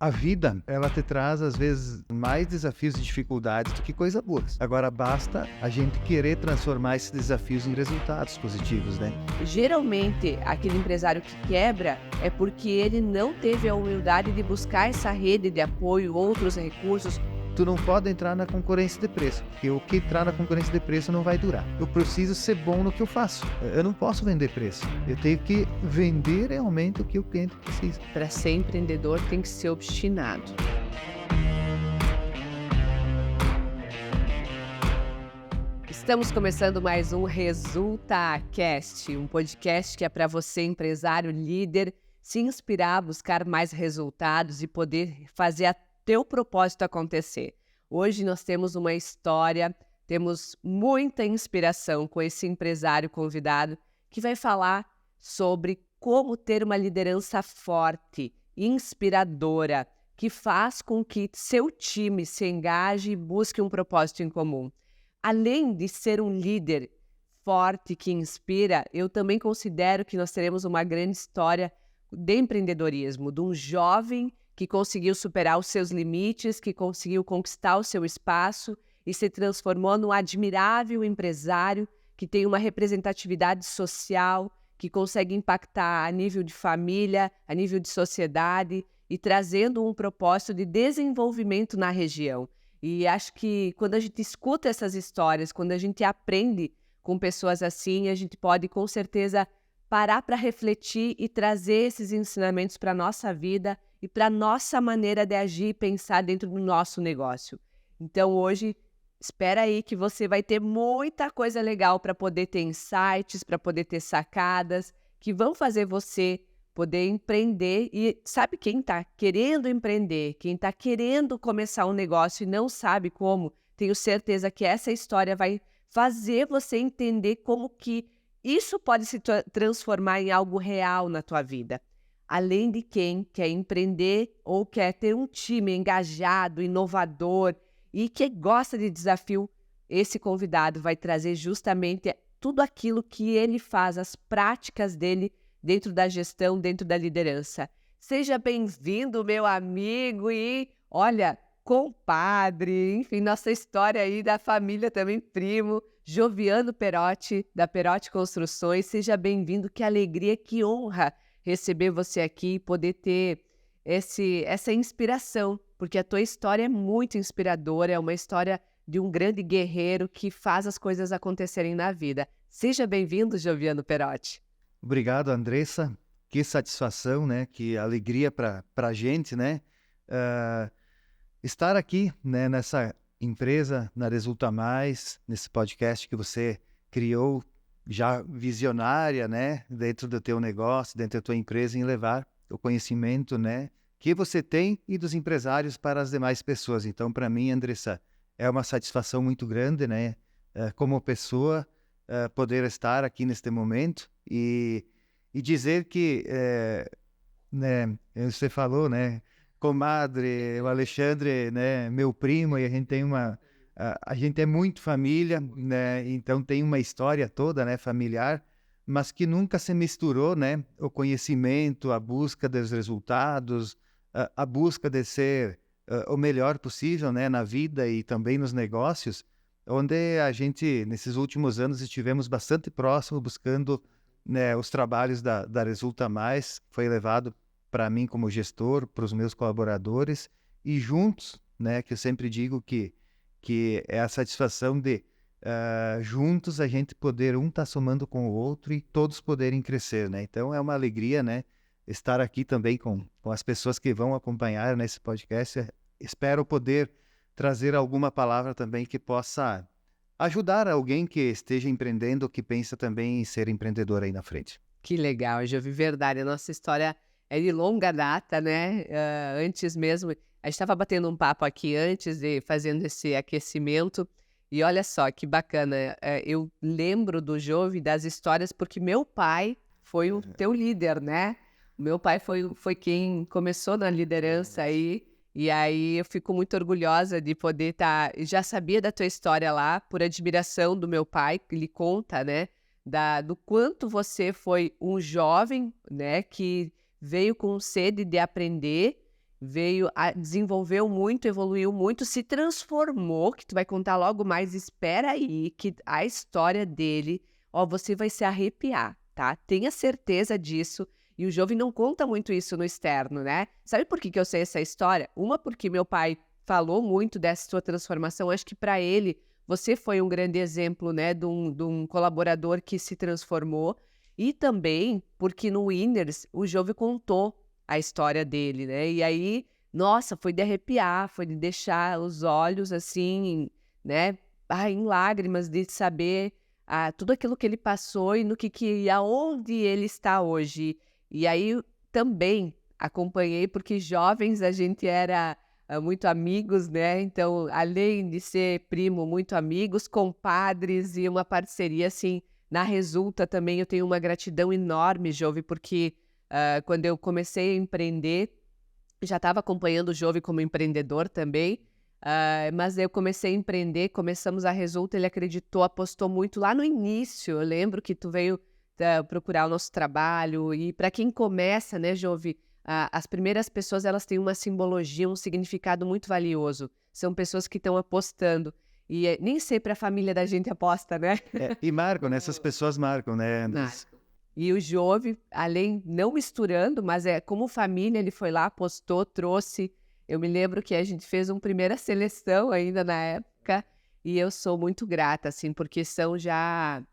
A vida, ela te traz, às vezes, mais desafios e dificuldades do que coisas boas. Agora, basta a gente querer transformar esses desafios em resultados positivos, né? Geralmente, aquele empresário que quebra é porque ele não teve a humildade de buscar essa rede de apoio, outros recursos. Tu não pode entrar na concorrência de preço, porque o que entrar na concorrência de preço não vai durar. Eu preciso ser bom no que eu faço. Eu não posso vender preço. Eu tenho que vender realmente o que o cliente precisa. Para ser empreendedor, tem que ser obstinado. Estamos começando mais um ResultaCast, um podcast que é para você, empresário líder, se inspirar, buscar mais resultados e poder fazer a teu propósito acontecer. Hoje nós temos uma história, temos muita inspiração com esse empresário convidado que vai falar sobre como ter uma liderança forte, inspiradora, que faz com que seu time se engaje e busque um propósito em comum. Além de ser um líder forte que inspira, eu também considero que nós teremos uma grande história de empreendedorismo, de um jovem que conseguiu superar os seus limites, que conseguiu conquistar o seu espaço e se transformou num admirável empresário que tem uma representatividade social, que consegue impactar a nível de família, a nível de sociedade e trazendo um propósito de desenvolvimento na região. E acho que quando a gente escuta essas histórias, quando a gente aprende com pessoas assim, a gente pode com certeza parar para refletir e trazer esses ensinamentos para a nossa vida e para a nossa maneira de agir e pensar dentro do nosso negócio. Então hoje, espera aí que você vai ter muita coisa legal para poder ter insights, para poder ter sacadas, que vão fazer você poder empreender. E sabe quem está querendo empreender, quem está querendo começar um negócio e não sabe como, tenho certeza que essa história vai fazer você entender como que isso pode se transformar em algo real na tua vida. Além de quem quer empreender ou quer ter um time engajado, inovador e que gosta de desafio, esse convidado vai trazer justamente tudo aquilo que ele faz, as práticas dele dentro da gestão, dentro da liderança. Seja bem-vindo, meu amigo e, olha, compadre, enfim, nossa história aí da família também, primo, Joviano Perotti, da Perotti Construções. Seja bem-vindo, que alegria, que honra receber você aqui e poder ter essa inspiração, porque a tua história é muito inspiradora, é uma história de um grande guerreiro que faz as coisas acontecerem na vida. Seja bem-vindo, Joviano Perotti. Obrigado, Andressa. Que satisfação, né? Que alegria para a gente, né? Estar aqui, né, nessa empresa, na Resulta Mais, nesse podcast que você criou, já visionária, né? Dentro do teu negócio, dentro da tua empresa, em levar o conhecimento, né? Que você tem e dos empresários para as demais pessoas. Então, para mim, Andressa, é uma satisfação muito grande, né? Como pessoa, poder estar aqui neste momento e dizer que, né, você falou, né, comadre, o Alexandre, né, meu primo, e a gente tem a gente é muito família, né, então tem uma história toda, né, familiar, mas que nunca se misturou, né, o conhecimento, a busca dos resultados, a busca de ser o melhor possível, né, na vida e também nos negócios, onde a gente, nesses últimos anos, estivemos bastante próximo, buscando, né, os trabalhos da Resulta Mais, foi levado para mim como gestor, para os meus colaboradores, e juntos, né, que eu sempre digo que é a satisfação de, juntos, a gente poder, um estar somando com o outro e todos poderem crescer, né? Então, é uma alegria, né, estar aqui também com as pessoas que vão acompanhar nesse podcast. Espero poder trazer alguma palavra também que possa ajudar alguém que esteja empreendendo ou que pensa também em ser empreendedor aí na frente. Que legal, já vi verdade. A nossa história é de longa data, né? Antes mesmo, a gente estava batendo um papo aqui antes de fazendo esse aquecimento. E olha só que bacana, eu lembro do Jove das histórias porque meu pai foi o teu líder, né? Meu pai foi quem começou na liderança aí. E aí eu fico muito orgulhosa de poder estar... Já sabia da tua história lá, por admiração do meu pai, que ele conta, né? Do quanto você foi um jovem, né? Que veio com sede de aprender desenvolveu muito, evoluiu muito, se transformou, que tu vai contar logo mais, espera aí, que a história dele, ó, você vai se arrepiar, tá? Tenha certeza disso. E o jovem não conta muito isso no externo, né? Sabe por que eu sei essa história? Uma, porque meu pai falou muito dessa sua transformação. Acho que para ele, você foi um grande exemplo, né, de um colaborador que se transformou. E também porque no Winners, o Jove contou a história dele, né? E aí, nossa, foi de arrepiar, foi de deixar os olhos assim, né, em lágrimas de saber tudo aquilo que ele passou e no que aonde ele está hoje. E aí também acompanhei, porque jovens a gente era muito amigos, né? Então, além de ser primo, muito amigos, compadres e uma parceria assim. Na Resulta também eu tenho uma gratidão enorme, Jove, porque quando eu comecei a empreender, já estava acompanhando o Jove como empreendedor também, mas eu comecei a empreender, começamos a Resulta, ele acreditou, apostou muito lá no início. Eu lembro que tu veio procurar o nosso trabalho, e para quem começa, né, Jove, as primeiras pessoas, elas têm uma simbologia, um significado muito valioso. São pessoas que estão apostando. E nem sempre a família da gente aposta, né? E marcam, né? Essas pessoas marcam, né, Andres? E o Jove, além, não misturando, mas como família, ele foi lá, apostou, trouxe. Eu me lembro que a gente fez uma primeira seleção ainda na época, e eu sou muito grata, assim, porque são já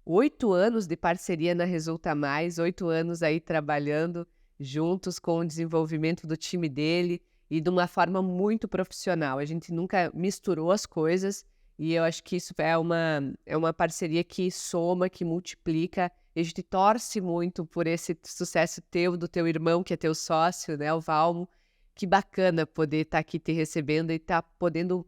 8 anos de parceria na Resulta Mais, 8 anos aí trabalhando juntos com o desenvolvimento do time dele e de uma forma muito profissional. A gente nunca misturou as coisas, e eu acho que isso é uma parceria que soma, que multiplica. E a gente torce muito por esse sucesso teu, do teu irmão, que é teu sócio, né, o Valmo. Que bacana poder estar aqui te recebendo e estar podendo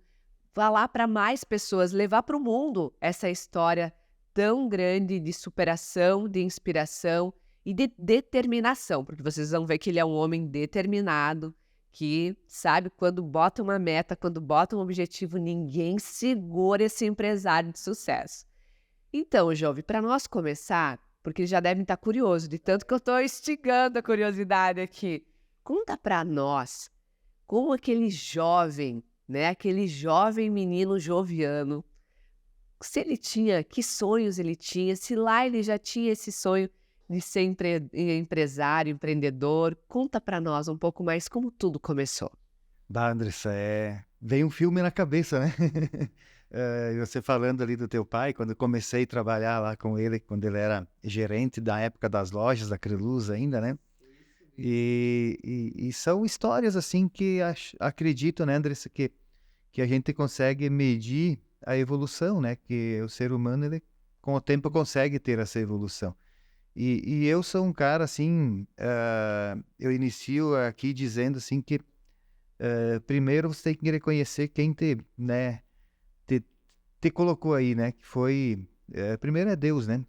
falar para mais pessoas, levar para o mundo essa história tão grande de superação, de inspiração e de determinação, porque vocês vão ver que ele é um homem determinado, que sabe quando bota uma meta, quando bota um objetivo, ninguém segura esse empresário de sucesso. Então, Jove, para nós começar, porque já devem estar curiosos, de tanto que eu estou instigando a curiosidade aqui, conta para nós como aquele jovem, né, aquele jovem menino joviano, se ele tinha, que sonhos ele tinha, se lá ele já tinha esse sonho de ser empresário, empreendedor. Conta para nós um pouco mais como tudo começou. Bah, Andressa, vem um filme na cabeça, né? Você falando ali do teu pai, quando eu comecei a trabalhar lá com ele, quando ele era gerente da época das lojas da Creluz ainda, né? E são histórias assim que acredito, né, Andressa, que a gente consegue medir a evolução, né? Que o ser humano, ele, com o tempo, consegue ter essa evolução. E eu sou um cara, assim, eu inicio aqui dizendo, assim, que primeiro você tem que reconhecer quem né, te colocou aí, né? Que foi, primeiro é Deus, né?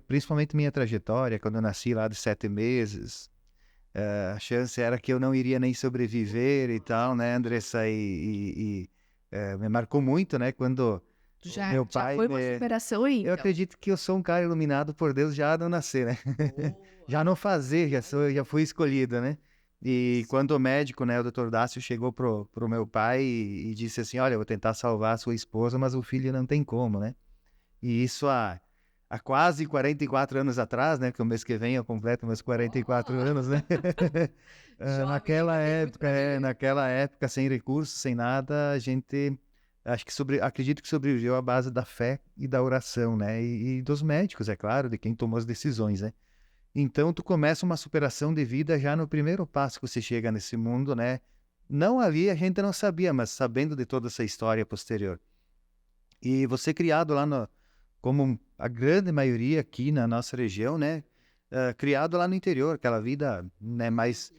Principalmente minha trajetória, quando eu nasci lá de 7 meses, a chance era que eu não iria nem sobreviver e tal, né, Andressa? Me marcou muito, né, quando meu pai... Já foi uma superação aí, Eu então. acredito que eu sou um cara iluminado por Deus já no nascer, né? Já no fazer, já fui escolhido, né? E quando o médico, né, o Dr. Dácio, chegou pro meu pai e disse assim, olha, eu vou tentar salvar a sua esposa, mas o filho não tem como, né? E isso há quase 44 anos atrás, né? Que o mês que vem eu completo meus 44 anos, né? Naquela época, sem recursos, sem nada, a gente... acredito que sobreviveu à base da fé e da oração, né? E dos médicos, é claro, de quem tomou as decisões, né? Então, tu começa uma superação de vida já no primeiro passo que você chega nesse mundo, né? Não ali, a gente não sabia, mas sabendo de toda essa história posterior. E você criado lá como a grande maioria aqui na nossa região, né? Criado lá no interior, aquela vida, né, mais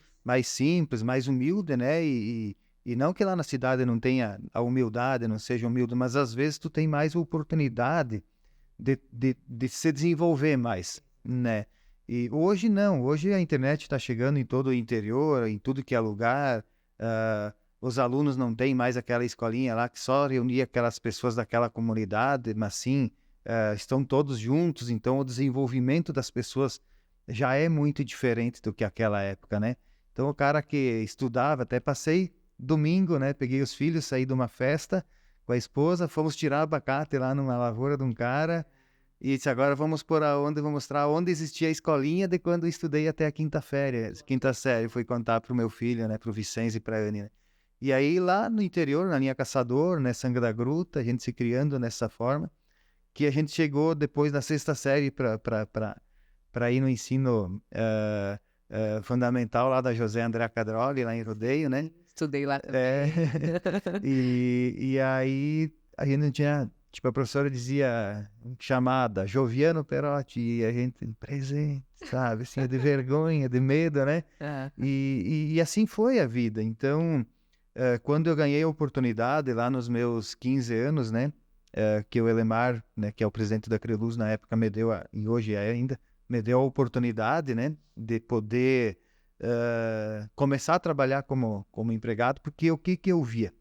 simples, mais humilde, né? E não que lá na cidade não tenha a humildade, não seja humilde, mas às vezes tu tem mais oportunidade de se desenvolver mais, né? E hoje não, hoje a internet está chegando em todo o interior, em tudo que é lugar, os alunos não têm mais aquela escolinha lá que só reunia aquelas pessoas daquela comunidade, mas sim, estão todos juntos, então o desenvolvimento das pessoas já é muito diferente do que aquela época, né? Então, o cara que estudava, até passei domingo, né? Peguei os filhos, saí de uma festa com a esposa, fomos tirar abacate lá numa lavoura de um cara e disse, agora vamos por aonde, vou mostrar onde existia a escolinha de quando eu estudei até a quinta série, fui contar pro meu filho, né? Pro Vicente e pra Anne, né? E aí lá no interior, na linha Caçador, né? Sanga da Gruta, a gente se criando nessa forma, que a gente chegou depois na sexta série para ir no ensino fundamental lá da José André Cadroli, lá em Rodeio, né? Estudei lá É, também. e aí a gente não tinha, tipo, a professora dizia chamada Joviano Perotti, e a gente presente, sabe? Assim, de vergonha, de medo, né? Ah, E assim foi a vida. Então, quando eu ganhei a oportunidade lá nos meus 15 anos, né? Que o Elemar, né, que é o presidente da Creluz na época, me deu, e hoje é ainda, me deu a oportunidade, né, de poder começar a trabalhar como empregado, porque o que eu via?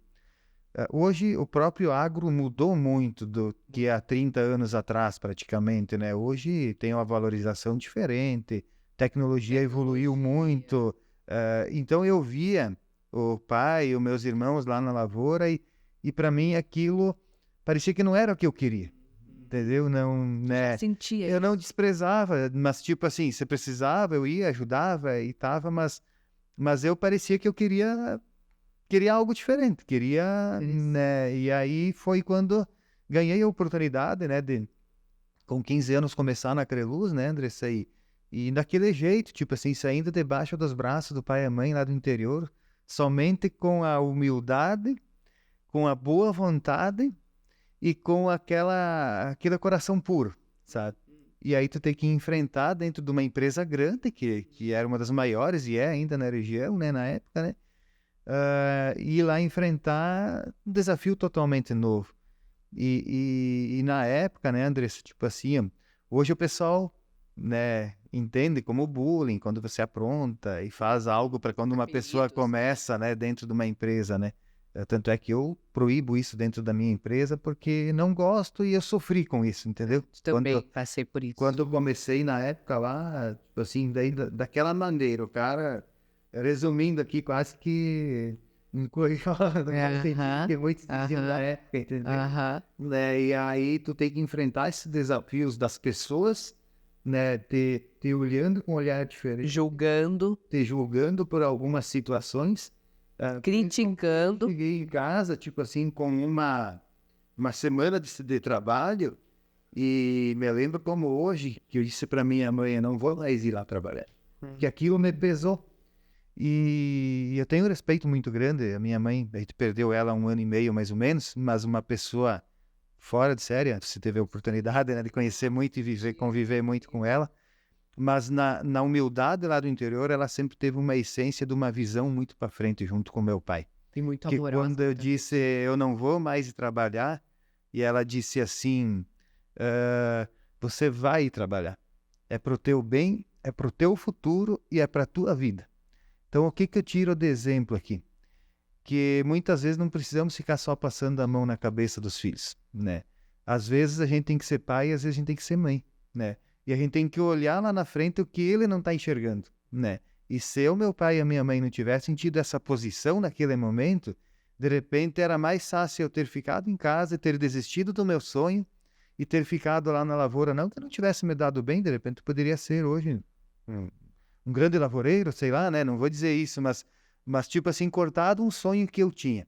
Hoje o próprio agro mudou muito do que há 30 anos atrás, praticamente, né? Hoje tem uma valorização diferente, tecnologia evoluiu muito. Então eu via o pai e os meus irmãos lá na lavoura e para mim aquilo parecia que não era o que eu queria, entendeu? Não, né? sentia Eu não isso. desprezava, mas tipo assim, se precisava, eu ia, ajudava e tava, mas eu parecia que eu queria algo diferente, queria, né? E aí foi quando ganhei a oportunidade, né, de com 15 anos começar na Creluz, né, Andressa? E daquele jeito, tipo assim, saindo debaixo dos braços do pai e mãe lá do interior, somente com a humildade, com a boa vontade e com aquele coração puro, sabe? E aí tu tem que enfrentar dentro de uma empresa grande, que era uma das maiores e é ainda na região, né, na época, né? Ir lá enfrentar um desafio totalmente novo. E na época, né, Andressa, tipo assim, ó, hoje o pessoal, né, entende como bullying, quando você apronta e faz algo para quando uma pessoa Apelidos, né? começa, né, dentro de uma empresa, né? Tanto é que eu proíbo isso dentro da minha empresa porque não gosto e eu sofri com isso, entendeu? Também passei por isso. Quando eu comecei na época lá, tipo assim, daí daquela maneira, o cara, resumindo aqui, quase que Aham, que muitos diziam na aham, época, entendeu? aham. Né? E aí tu tem que enfrentar esses desafios das pessoas, né? Te olhando com um olhar diferente, Julgando, te julgando por algumas situações. criticando. Cheguei em casa, tipo assim, com uma semana de trabalho e me lembro como hoje, que eu disse para minha mãe, eu não vou mais ir lá trabalhar, que aquilo me pesou. E eu tenho um respeito muito grande, a minha mãe, a gente perdeu ela há 1 ano e meio mais ou menos, mas uma pessoa fora de série, você teve a oportunidade, né, de conhecer muito e conviver muito com ela, mas na humildade lá do interior, ela sempre teve uma essência de uma visão muito para frente junto com meu pai. E muito Que amorosa quando eu também. disse eu não vou mais trabalhar, e ela disse assim, você vai trabalhar, é pro teu bem, é pro teu futuro e é pra tua vida. Então o que eu tiro de exemplo aqui? Que muitas vezes não precisamos ficar só passando a mão na cabeça dos filhos, né? Às vezes a gente tem que ser pai, às vezes a gente tem que ser mãe, né? E a gente tem que olhar lá na frente o que ele não está enxergando, né? E se o meu pai e a minha mãe não tivessem tido essa posição naquele momento, de repente era mais fácil eu ter ficado em casa, ter desistido do meu sonho e ter ficado lá na lavoura. Não que eu não tivesse me dado bem, de repente eu poderia ser hoje um grande lavoureiro, sei lá, né? Não vou dizer isso, mas tipo assim, cortado um sonho que eu tinha.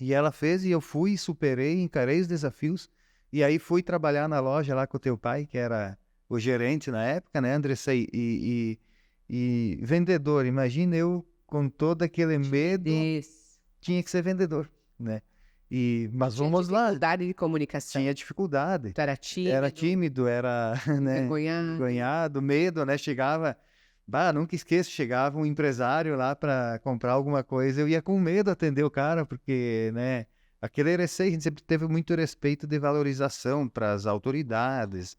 E ela fez e eu fui, superei, encarei os desafios. E aí fui trabalhar na loja lá com o teu pai, que era o gerente na época, né, Andressa? E vendedor, imagina eu com todo aquele medo, tinha que ser vendedor, né? Mas Tinha vamos lá, dificuldade de comunicação. tinha dificuldade. Tu era tímido, Era tímido, era, né, envergonhado. envergonhado, medo, né? Chegava, nunca esqueço, chegava um empresário lá para comprar alguma coisa, eu ia com medo atender o cara, porque, né, aquele receio, a gente sempre teve muito respeito de valorização para as autoridades,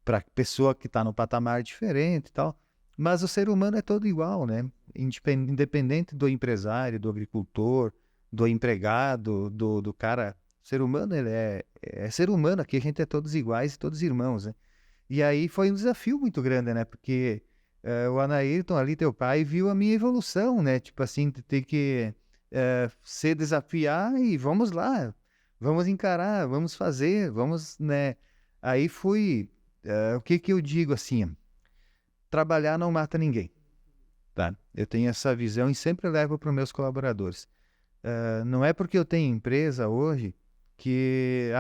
para a pessoa que está no patamar diferente e tal, mas o ser humano é todo igual, né? Independente do empresário, do agricultor, do empregado, do cara, ser humano, ele é ser humano, aqui a gente é todos iguais e todos irmãos, né? E aí foi um desafio muito grande, né? Porque o Anaírton ali, teu pai, viu a minha evolução, né? Tipo assim, ter que se desafiar e vamos lá, vamos encarar, vamos fazer, vamos, né? Aí fui, o que que eu digo assim, trabalhar não mata ninguém, tá? Eu tenho essa visão e sempre levo para os meus colaboradores. Não é porque eu tenho empresa hoje que,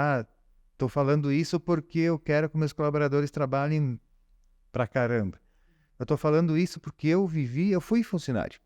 estou falando isso porque eu quero que meus colaboradores trabalhem pra caramba. Eu estou falando isso porque eu fui funcionário.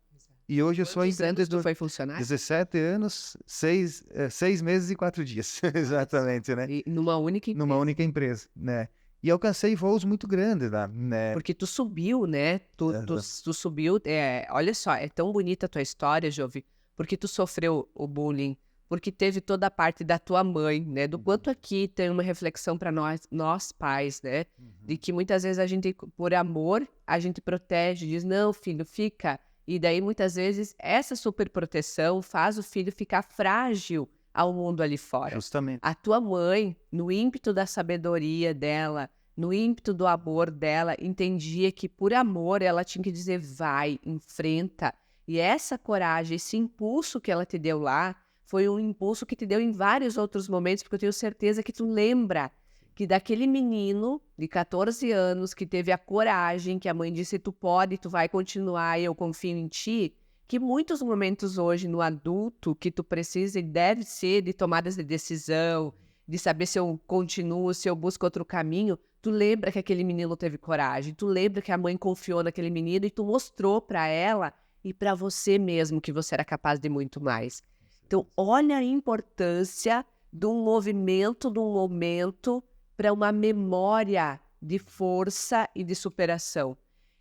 E hoje eu sou Quantos anos tu empreendedor. foi funcionário? 17 anos, 6 meses e 4 dias. Exatamente, né? E numa única Numa empresa. única empresa, né? E alcancei voos muito grandes lá, né? Porque tu subiu, né? Tu subiu. Olha só, é tão bonita a tua história, Jovi, porque tu sofreu o bullying, porque teve toda a parte da tua mãe, né? Do quanto aqui tem uma reflexão para nós pais, né? De que muitas vezes a gente, por amor, a gente protege, diz, não, filho, fica. E daí, muitas vezes, essa superproteção faz o filho ficar frágil ao mundo ali fora. Justamente. A tua mãe, no ímpeto da sabedoria dela, no ímpeto do amor dela, entendia que por amor ela tinha que dizer vai, enfrenta. E essa coragem, esse impulso que ela te deu lá, foi um impulso que te deu em vários outros momentos, porque eu tenho certeza que tu lembra que daquele menino de 14 anos que teve a coragem, que a mãe disse tu pode, tu vai continuar e eu confio em ti, que muitos momentos hoje no adulto que tu precisa e deve ser de tomadas de decisão, de saber se eu continuo, se eu busco outro caminho, tu lembra que aquele menino teve coragem, tu lembra que a mãe confiou naquele menino e tu mostrou para ela e para você mesmo que você era capaz de muito mais. Então, olha a importância de um movimento, de um momento para uma memória de força e de superação.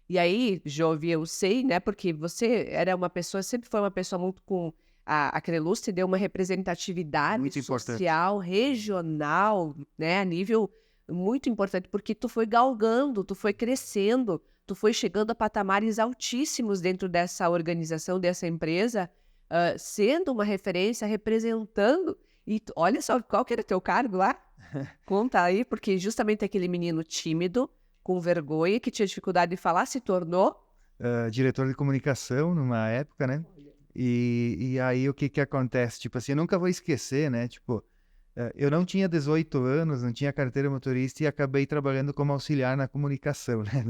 E aí, Jovi, eu sei, né, porque você era uma pessoa, sempre foi uma pessoa muito com... A Creluz te deu uma representatividade Muito importante. social, regional, né, a nível muito importante, porque tu foi galgando, tu foi crescendo, tu foi chegando a patamares altíssimos dentro dessa organização, dessa empresa, sendo uma referência, representando. E olha só, qual que era o teu cargo lá? Conta aí, porque justamente aquele menino tímido, com vergonha, que tinha dificuldade de falar, se tornou... Diretor de comunicação numa época, né? E aí o que que acontece? Tipo assim, eu nunca vou esquecer, né? Tipo, eu não tinha 18 anos, não tinha carteira motorista e acabei trabalhando como auxiliar na comunicação, né?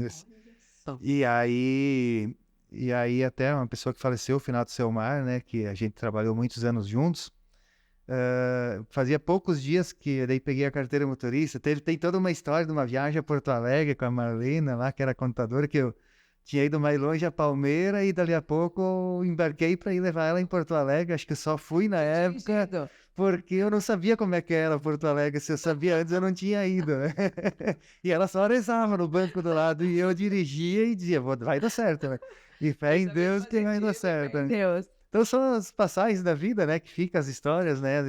E aí até uma pessoa que faleceu, o finado Selmar, né? Que a gente trabalhou muitos anos juntos. Fazia poucos dias que daí peguei a carteira motorista. Tem toda uma história de uma viagem a Porto Alegre com a Marlena lá, que era contadora, que eu tinha ido mais longe a Palmeira e dali a pouco eu embarquei para ir levar ela em Porto Alegre. Acho que eu só fui na época porque eu não sabia como é que era Porto Alegre. Se eu sabia antes, eu não tinha ido, né? E ela só rezava no banco do lado e eu dirigia e dizia, vai dar certo, né? E fé em Deus que vai dar certo, né? Então são as passagens da vida, né? Que ficam as histórias, né?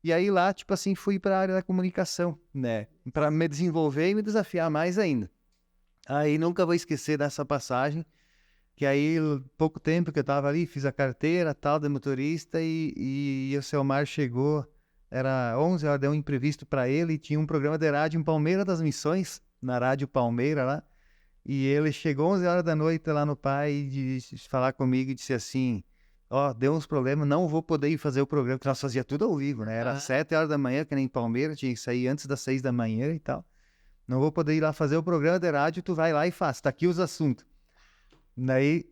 E aí lá, tipo assim, fui para a área da comunicação, né? Para me desenvolver e me desafiar mais ainda. Aí nunca vou esquecer dessa passagem, que aí pouco tempo que eu estava ali, fiz a carteira, tal, de motorista e o Selmar chegou, era 11 horas, deu um imprevisto para ele e tinha um programa de rádio em Palmeira das Missões, na Rádio Palmeira lá. E ele chegou 11 horas da noite lá no pai e disse, falar comigo e disse assim, deu uns problemas, não vou poder ir fazer o programa, porque nós fazia tudo ao vivo, né? Era 7 horas da manhã, que nem em Palmeiras, tinha que sair antes das 6 da manhã e tal. Não vou poder ir lá fazer o programa de rádio, tu vai lá e faz, tá aqui os assuntos. Daí,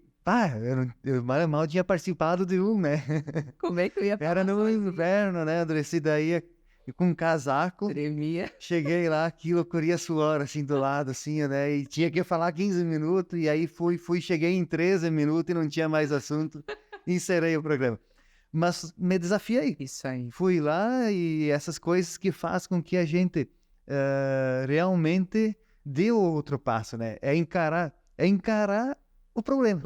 eu mal tinha participado de um, né? Como é que eu ia falar? Era no inverno, né, Andressa? E daí, com um casaco, Tremia. cheguei lá, aquilo, eu corria suor, assim, do lado, assim, né, e tinha que falar 15 minutos, e aí cheguei em 13 minutos e não tinha mais assunto, encerrei o programa. Mas me desafiei. Isso aí. Fui lá e essas coisas que fazem com que a gente realmente dê o outro passo, né, é encarar o problema.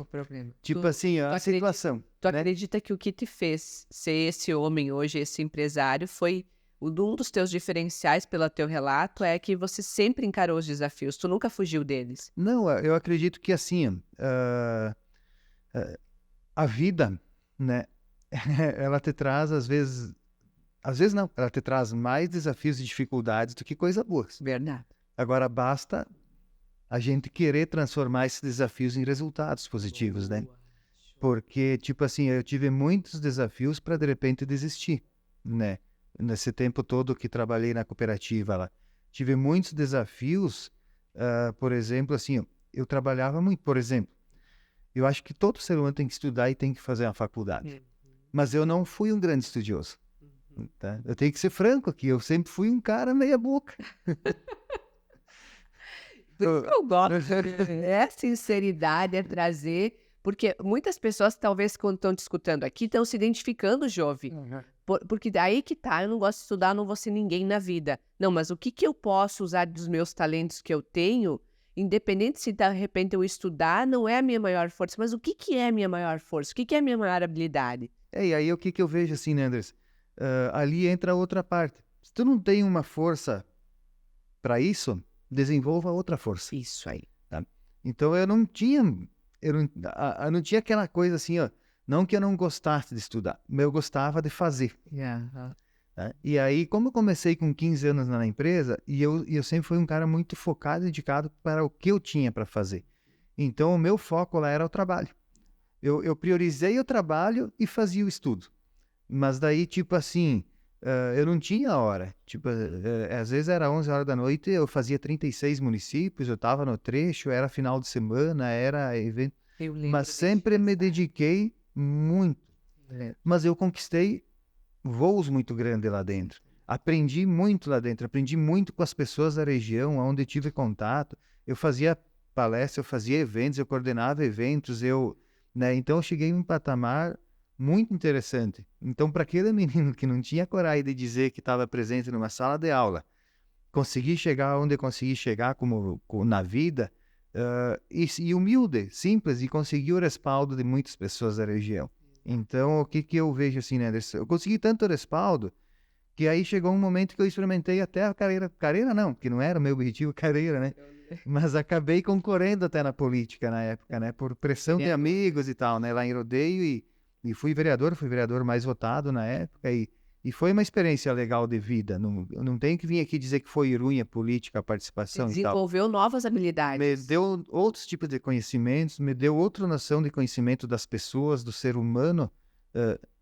Tipo assim, a situação. Tu acredita que o que te fez ser esse homem hoje, esse empresário, foi... Um dos teus diferenciais pelo teu relato é que você sempre encarou os desafios, tu nunca fugiu deles. Não, eu acredito que assim, a vida, né, ela te traz às vezes não, ela te traz mais desafios e dificuldades do que coisas boas. Verdade. Agora basta a gente querer transformar esses desafios em resultados positivos, né? Porque, tipo assim, eu tive muitos desafios para de repente desistir, né? Nesse tempo todo que trabalhei na cooperativa lá. Tive muitos desafios, por exemplo, assim, eu trabalhava muito, por exemplo, eu acho que todo ser humano tem que estudar e tem que fazer uma faculdade. Mas eu não fui um grande estudioso. Tá? Eu tenho que ser franco aqui, eu sempre fui um cara meia boca. Eu gosto. É sinceridade, é trazer. Porque muitas pessoas, talvez, quando estão te escutando aqui, estão se identificando, Jove. Porque daí que tá, eu não gosto de estudar, não vou ser ninguém na vida. Não, mas o que eu posso usar dos meus talentos que eu tenho, independente se de repente eu estudar, não é a minha maior força, mas o que é a minha maior força? O que é a minha maior habilidade? E aí o que eu vejo assim, né, Andres? Ali entra outra parte. Se tu não tem uma força para isso, desenvolva outra força. Isso aí. Tá? Então eu não tinha aquela coisa assim, ó, não que eu não gostasse de estudar, mas eu gostava de fazer. Tá? E aí, como eu comecei com 15 anos na empresa, e eu sempre fui um cara muito focado e dedicado para o que eu tinha para fazer. Então o meu foco lá era o trabalho. Eu priorizei o trabalho e fazia o estudo. Mas daí, tipo assim, eu não tinha hora. Tipo, às vezes era 11 horas da noite, eu fazia 36 municípios, eu estava no trecho, era final de semana, era evento. Mas sempre me dediquei muito. Mas eu conquistei voos muito grandes lá dentro. Aprendi muito lá dentro, aprendi muito com as pessoas da região, onde tive contato. Eu fazia palestra, eu fazia eventos, eu coordenava eventos, né? Então eu cheguei em um patamar muito interessante. Então, para aquele menino que não tinha coragem de dizer que estava presente numa sala de aula, consegui chegar onde eu consegui chegar na vida, e humilde, simples, e consegui o respaldo de muitas pessoas da região. Então, o que eu vejo assim, né, Anderson? Eu consegui tanto respaldo que aí chegou um momento que eu experimentei até a carreira não, que não era o meu objetivo, carreira, né? Mas acabei concorrendo até na política na época, né? Por pressão de amigos e tal, né? Lá em Rodeio e fui vereador mais votado na época e foi uma experiência legal de vida. Eu não tenho que vir aqui dizer que foi ruim a política, a participação e tal. Desenvolveu novas habilidades. Me deu outros tipos de conhecimentos, me deu outra noção de conhecimento das pessoas, do ser humano.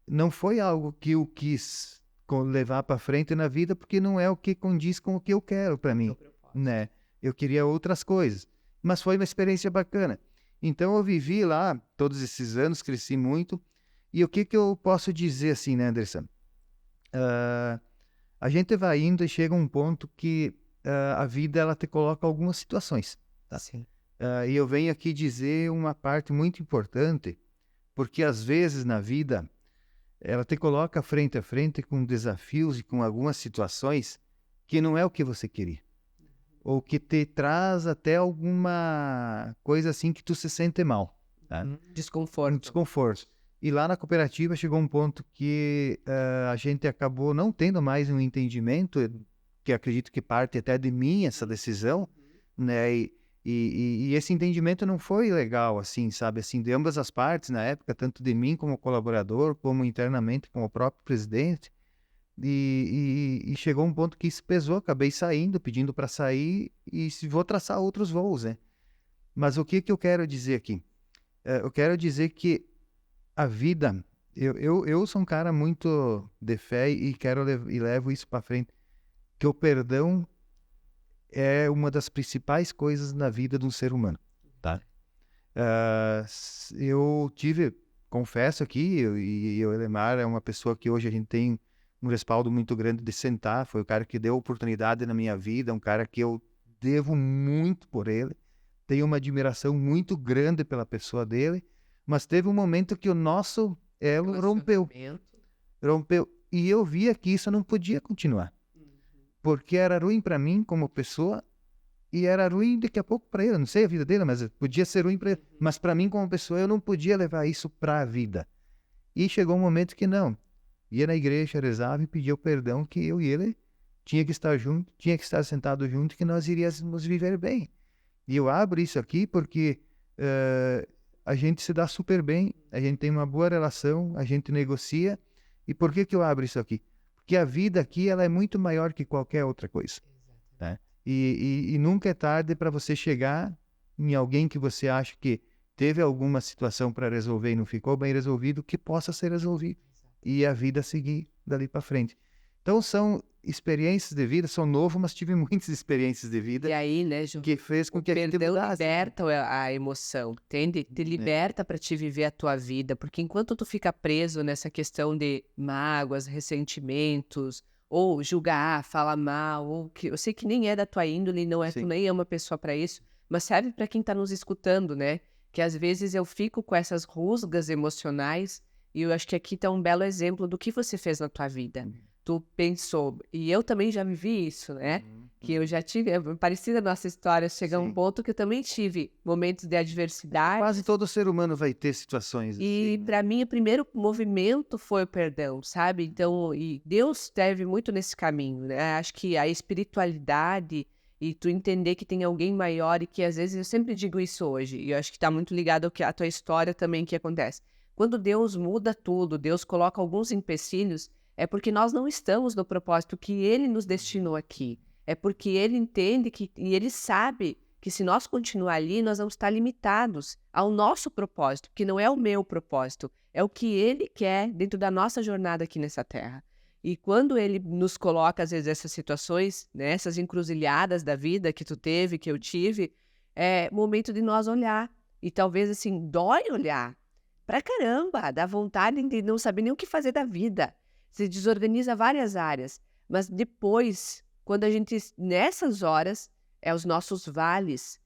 Não foi algo que eu quis levar para frente na vida, porque não é o que condiz com o que eu quero para mim, né? Eu queria outras coisas, mas foi uma experiência bacana. Então eu vivi lá todos esses anos, cresci muito. E o que eu posso dizer assim, né, Anderson? A gente vai indo e chega a um ponto que a vida ela te coloca algumas situações. Tá? Sim. E eu venho aqui dizer uma parte muito importante, porque às vezes na vida ela te coloca frente a frente com desafios e com algumas situações que não é o que você queria. Ou que te traz até alguma coisa assim que tu se sente mal. Tá? Desconforto. Um desconforto. E lá na cooperativa chegou um ponto que a gente acabou não tendo mais um entendimento, que acredito que parte até de mim essa decisão, né? E esse entendimento não foi legal, assim, sabe? Assim, de ambas as partes na época, tanto de mim como colaborador, como internamente com o próprio presidente. E chegou um ponto que isso pesou, acabei saindo, pedindo para sair e vou traçar outros voos, né? Mas o que eu quero dizer aqui? Eu quero dizer que a vida, eu sou um cara muito de fé e levo isso para frente, que o perdão é uma das principais coisas na vida de um ser humano, tá? Eu confesso aqui, o Elemar é uma pessoa que hoje a gente tem um respaldo muito grande de sentar, foi o cara que deu oportunidade na minha vida, um cara que eu devo muito por ele, tenho uma admiração muito grande pela pessoa dele, mas teve um momento que o nosso elo rompeu. E eu via que isso não podia continuar. Porque era ruim para mim como pessoa e era ruim daqui a pouco para ele. Eu não sei a vida dele, mas podia ser ruim para ele. Mas para mim como pessoa eu não podia levar isso para a vida. E chegou um momento que não. Ia na igreja, rezava e pedia o perdão que eu e ele tinha que estar junto, tinha que estar sentado junto, que nós iríamos viver bem. E eu abro isso aqui porque a gente se dá super bem, a gente tem uma boa relação, a gente negocia. E por que eu abro isso aqui? Porque a vida aqui ela é muito maior que qualquer outra coisa. Né? E nunca é tarde para você chegar em alguém que você acha que teve alguma situação para resolver e não ficou bem resolvido, que possa ser resolvido. E a vida seguir dali para frente. Então, são experiências de vida, sou novo, mas tive muitas experiências de vida E aí, né, Ju, que fez com o que a gente perdão mudasse. liberta a emoção, entende? Te liberta para te viver a tua vida, porque enquanto tu fica preso nessa questão de mágoas, ressentimentos, ou julgar, falar mal, ou que eu sei que nem é da tua índole, não é, tu Sim. nem é uma pessoa para isso, mas serve para quem tá nos escutando, né? Que às vezes eu fico com essas rusgas emocionais e eu acho que aqui tá um belo exemplo do que você fez na tua vida. Tu pensou, e eu também já vivi isso, né? Que eu já tive, é parecida a nossa história, chega a um Sim. ponto que eu também tive momentos de adversidade. Quase todo ser humano vai ter situações E assim. para mim o primeiro movimento foi o perdão, sabe? Então, e Deus esteve muito nesse caminho, né? Acho que a espiritualidade e tu entender que tem alguém maior e que às vezes eu sempre digo isso hoje, e eu acho que está muito ligado ao que a tua história também que acontece. Quando Deus muda tudo, Deus coloca alguns empecilhos, é porque nós não estamos no propósito que Ele nos destinou aqui. É porque Ele entende que e Ele sabe que se nós continuar ali, nós vamos estar limitados ao nosso propósito, que não é o meu propósito, é o que Ele quer dentro da nossa jornada aqui nessa terra. E quando Ele nos coloca, às vezes, essas situações, né, essas encruzilhadas da vida que tu teve, que eu tive, é momento de nós olhar. E talvez, assim, dói olhar. Pra caramba, dá vontade de não saber nem o que fazer da vida. Se desorganiza várias áreas. Mas depois, quando a gente, nessas horas, é os nossos vales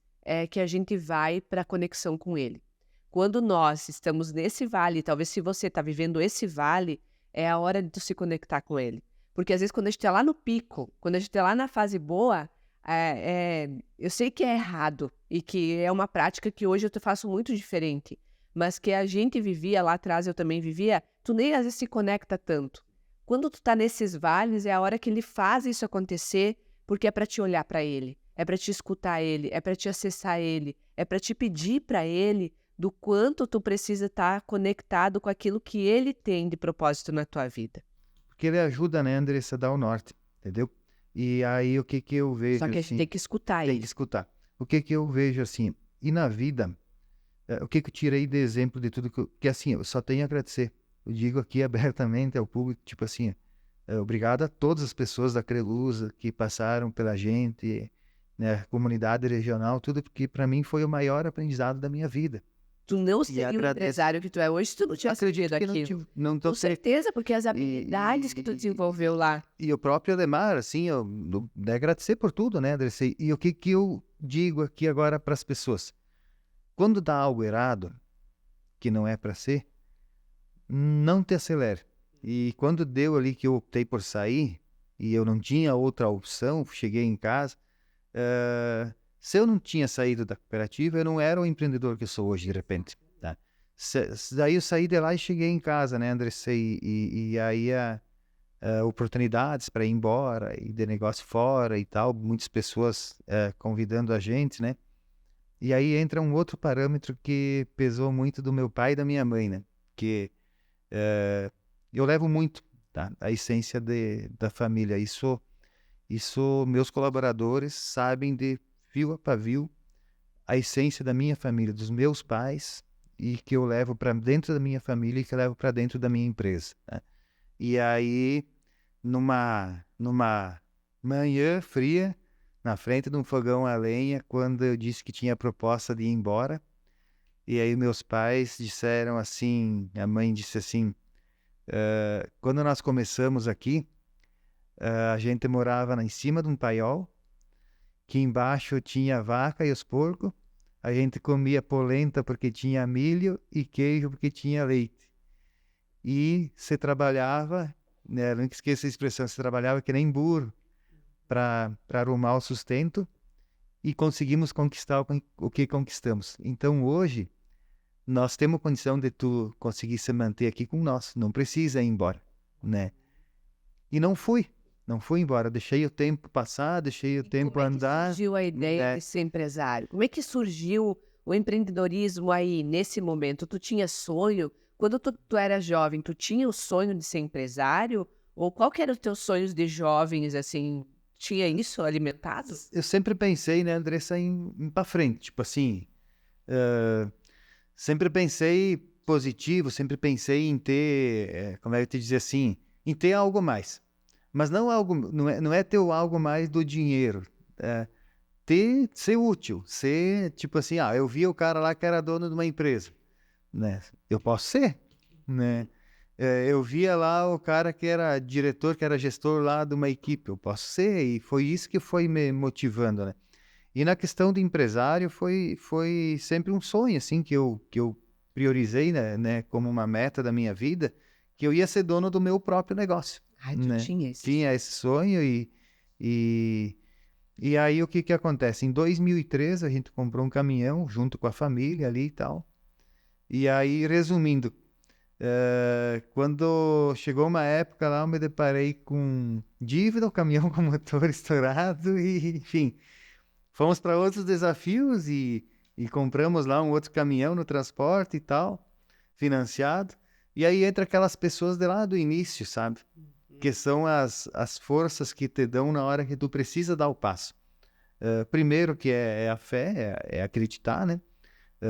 que a gente vai para a conexão com Ele. Quando nós estamos nesse vale, talvez se você está vivendo esse vale, é a hora de tu se conectar com Ele. Porque às vezes quando a gente está lá no pico, quando a gente está lá na fase boa, eu sei que é errado e que é uma prática que hoje eu faço muito diferente, mas que a gente vivia lá atrás, eu também vivia, tu nem às vezes se conecta tanto. Quando tu tá nesses vales, é a hora que Ele faz isso acontecer, porque é para te olhar para Ele. É para te escutar Ele, é para te acessar Ele, é para te pedir para Ele do quanto tu precisa estar conectado com aquilo que Ele tem de propósito na tua vida. Porque ele ajuda, né, Andressa, a dar o norte, entendeu? E aí o que eu vejo Só que a gente assim, tem que escutar tem que Ele. escutar. O que eu vejo assim, e na vida, o que eu tirei de exemplo de tudo que assim, eu só tenho a agradecer. Eu digo aqui abertamente ao público, tipo assim, obrigado a todas as pessoas da Crelusa que passaram pela gente, né, comunidade regional, tudo, porque para mim foi o maior aprendizado da minha vida. Tu não E seria o agradeço. empresário que tu é hoje se tu não tivesse Acredito vivido que aquilo. não tô Com certeza, porque as habilidades que tu e- desenvolveu lá. E o próprio Ademar, assim, agradecer por tudo, né, Andressa? E o que eu digo aqui agora para as pessoas? Quando dá algo errado, que não é para ser, não te acelere. E quando deu ali que eu optei por sair, e eu não tinha outra opção, cheguei em casa, se eu não tinha saído da cooperativa, eu não era o empreendedor que eu sou hoje, de repente. Tá? Daí eu saí de lá e cheguei em casa, né, Andressa? E aí oportunidades para ir embora e de negócio fora e tal, muitas pessoas convidando a gente, né? E aí entra um outro parâmetro que pesou muito do meu pai e da minha mãe, né? Que eu levo muito, tá? A essência da família. Isso meus colaboradores sabem de fio a pavio a essência da minha família, dos meus pais, e que eu levo para dentro da minha família e que eu levo para dentro da minha empresa, né? E aí, numa manhã fria, na frente de um fogão a lenha, quando eu disse que tinha a proposta de ir embora, e aí meus pais disseram assim, a mãe disse assim, quando nós começamos aqui, a gente morava em cima de um paiol, que embaixo tinha a vaca e os porcos, a gente comia polenta porque tinha milho e queijo porque tinha leite. E se trabalhava, né, nunca esqueça a expressão, se trabalhava que nem burro para arrumar o sustento e conseguimos conquistar o que conquistamos. Então hoje nós temos condição de tu conseguir se manter aqui com nós, não precisa ir embora, né? E não fui embora, deixei o tempo passar, deixei o tempo Como é que andar. surgiu a ideia de ser empresário? Como é que surgiu o empreendedorismo aí, nesse momento? Tu tinha sonho? Quando tu era jovem, tu tinha o sonho de ser empresário? Ou qual que eram os teus sonhos de jovens, assim, tinha isso alimentado? Eu sempre pensei, né, Andressa, em ir para frente. Tipo assim, sempre pensei positivo, sempre pensei em ter, como é que eu te dizer assim, em ter algo mais. Mas não é ter o algo mais do dinheiro. Ser útil, ser tipo assim, eu vi o cara lá que era dono de uma empresa, né? Eu posso ser, né? Eu via lá o cara que era diretor, que era gestor lá de uma equipe, eu posso ser, e foi isso que foi me motivando, né? E na questão do empresário foi sempre um sonho, assim, que eu priorizei, né, como uma meta da minha vida, que eu ia ser dono do meu próprio negócio, Ai, tu né? tinha esse Tinha esse sonho e, e aí o que que acontece? Em 2013 a gente comprou um caminhão junto com a família ali e tal. E aí, resumindo, quando chegou uma época lá, eu me deparei com dívida, o caminhão com o motor estourado e, enfim, fomos para outros desafios e compramos lá um outro caminhão no transporte e tal, financiado. E aí entra aquelas pessoas de lá do início, sabe? Que são as forças que te dão na hora que tu precisa dar o passo. Primeiro que é a fé, é acreditar, né?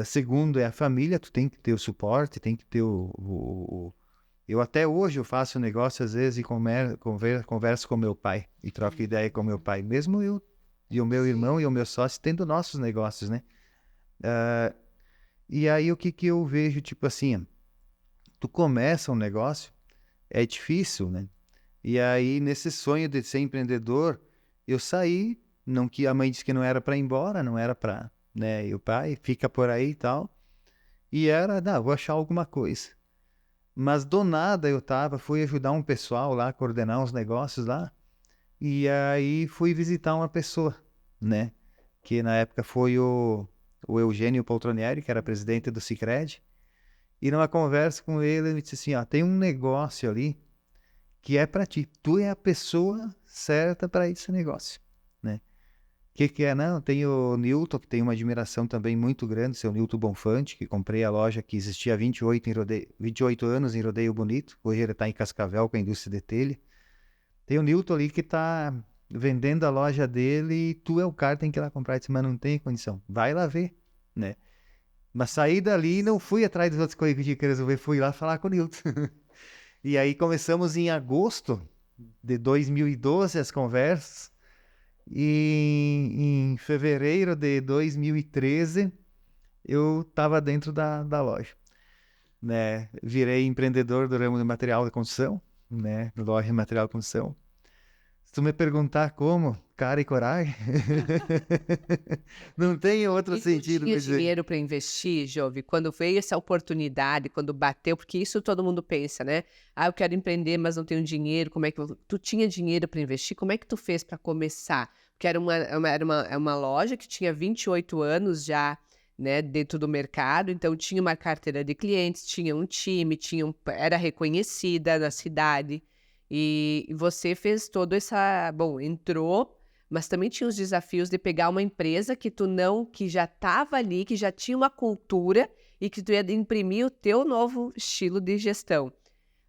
Segundo é a família, tu tem que ter o suporte, tem que ter Eu até hoje eu faço negócio às vezes e converso com meu pai e troco ideia com meu pai, mesmo eu e o meu irmão e o meu sócio tendo nossos negócios, né? E aí o que que eu vejo, tipo assim, tu começa um negócio, é difícil, né? E aí nesse sonho de ser empreendedor, eu saí, não que a mãe disse que não era para ir embora, não era para, né? E o pai fica por aí e tal. E era, não, vou achar alguma coisa. Mas do nada fui ajudar um pessoal lá, coordenar uns negócios lá. E aí fui visitar uma pessoa, né? Que na época foi o Eugênio Poltronieri, que era presidente do Sicredi. E numa conversa com ele, ele me disse assim, tem um negócio ali que é para ti. Tu é a pessoa certa para esse negócio, né? O que é? Não, tem o Newton, que tem uma admiração também muito grande, seu Newton Bonfante, que comprei a loja que existia há 28 anos em Rodeio Bonito. Hoje ele está em Cascavel com a indústria de telha. Tem o Newton ali que está vendendo a loja dele e tu é o cara que tem que ir lá comprar. Eu disse, mas não tem condição. Vai lá ver, né? Mas saí dali e não fui atrás das outras coisas que eu tinha que resolver. Fui lá falar com o Newton. E aí começamos em agosto de 2012 as conversas. E em fevereiro de 2013 eu estava dentro da loja, né? Virei empreendedor do ramo de material de construção, né? Loja de material de construção. Se tu me perguntar como, cara e coragem, não tem outro E tu sentido tinha para dizer. dinheiro para investir, Jove? Quando veio essa oportunidade, quando bateu, porque isso todo mundo pensa, né? Eu quero empreender, mas não tenho dinheiro. Como é que tu tinha dinheiro para investir? Como é que tu fez para começar? Porque era uma loja que tinha 28 anos já, né, dentro do mercado, então tinha uma carteira de clientes, tinha um time, era reconhecida na cidade. E você fez todo bom, entrou, mas também tinha os desafios de pegar uma empresa que já estava ali, que já tinha uma cultura e que tu ia imprimir o teu novo estilo de gestão.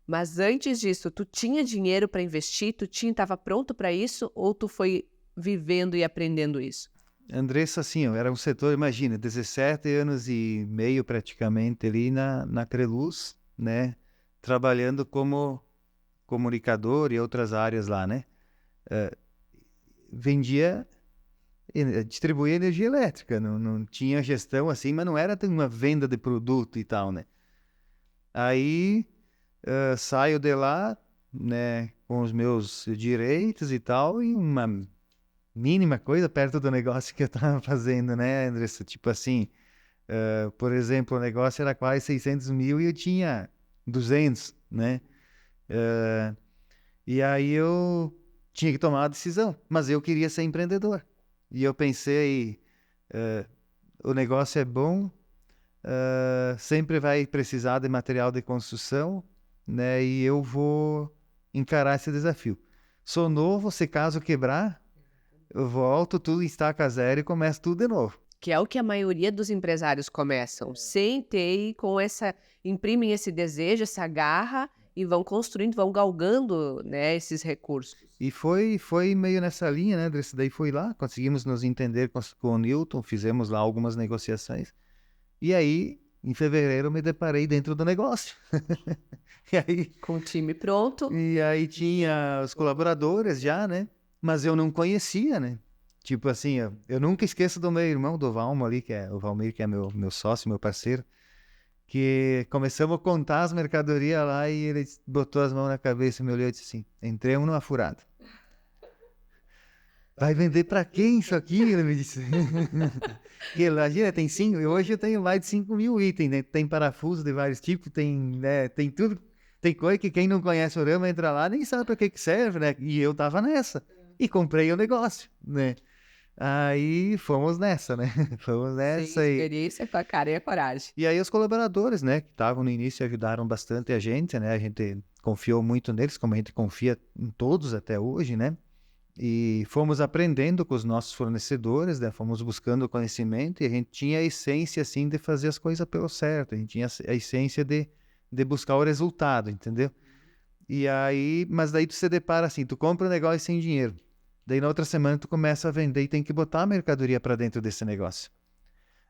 Mas antes disso, tu tinha dinheiro para investir? Estava pronto para isso ou tu foi vivendo e aprendendo isso? Andressa, assim, era um setor, imagina, 17 anos e meio praticamente ali na Creluz, né? Trabalhando como comunicador e outras áreas lá, né? Vendia, distribuía energia elétrica, não tinha gestão assim, mas não era uma venda de produto e tal, né? Aí saio de lá, né, com os meus direitos e tal, e uma mínima coisa perto do negócio que eu tava fazendo, né, Andressa? Tipo assim, por exemplo, o negócio era quase 600 mil e eu tinha 200, né? E aí eu tinha que tomar uma decisão, mas eu queria ser empreendedor. E eu pensei, o negócio é bom, sempre vai precisar de material de construção, né? E eu vou encarar esse desafio. Sou novo, se caso quebrar, eu volto, tudo estaca zero e começo tudo de novo. Que é o que a maioria dos empresários começam, sem ter e imprimem esse desejo, essa garra e vão construindo, vão galgando, né, esses recursos. E foi meio nessa linha, né, Andressa? Daí fui lá, conseguimos nos entender com o Newton, fizemos lá algumas negociações. E aí, em fevereiro, me deparei dentro do negócio. E aí, Com o time pronto. e aí tinha os colaboradores já, né? Mas eu não conhecia, né? Tipo assim, eu nunca esqueço do meu irmão, do Valmo ali, que é o Valmir, que é meu sócio, meu parceiro, que começamos a contar as mercadorias lá e ele botou as mãos na cabeça e me olhou e disse assim, entremos numa furada. Vai vender pra quem isso aqui? Ele me disse. Que imagina, tem 5, hoje eu tenho mais de 5 mil itens, né? Tem parafuso de vários tipos, tem, né? Tem tudo. Tem coisa que quem não conhece o ramo entra lá nem sabe pra que serve, né? E eu tava nessa. E comprei o negócio, né? Aí fomos nessa, né? Fomos nessa Sim, e... experiência com a cara e a coragem. E aí os colaboradores, né? Que estavam no início ajudaram bastante a gente, né? A gente confiou muito neles, como a gente confia em todos até hoje, né? E fomos aprendendo com os nossos fornecedores, né? Fomos buscando conhecimento e a gente tinha a essência, assim, de fazer as coisas pelo certo. A gente tinha a essência de buscar o resultado, entendeu? E aí, mas daí tu se depara assim, tu compra um negócio sem dinheiro. Daí na outra semana tu começa a vender e tem que botar a mercadoria para dentro desse negócio.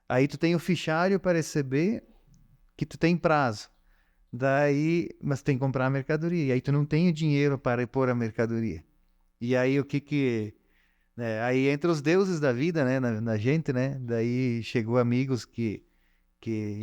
Aí tu tem o fichário para receber que tu tem prazo. Daí, mas tem que comprar a mercadoria. E aí tu não tem o dinheiro para repor a mercadoria. E aí o que né, aí entra os deuses da vida, né, na gente, né? Daí chegou amigos que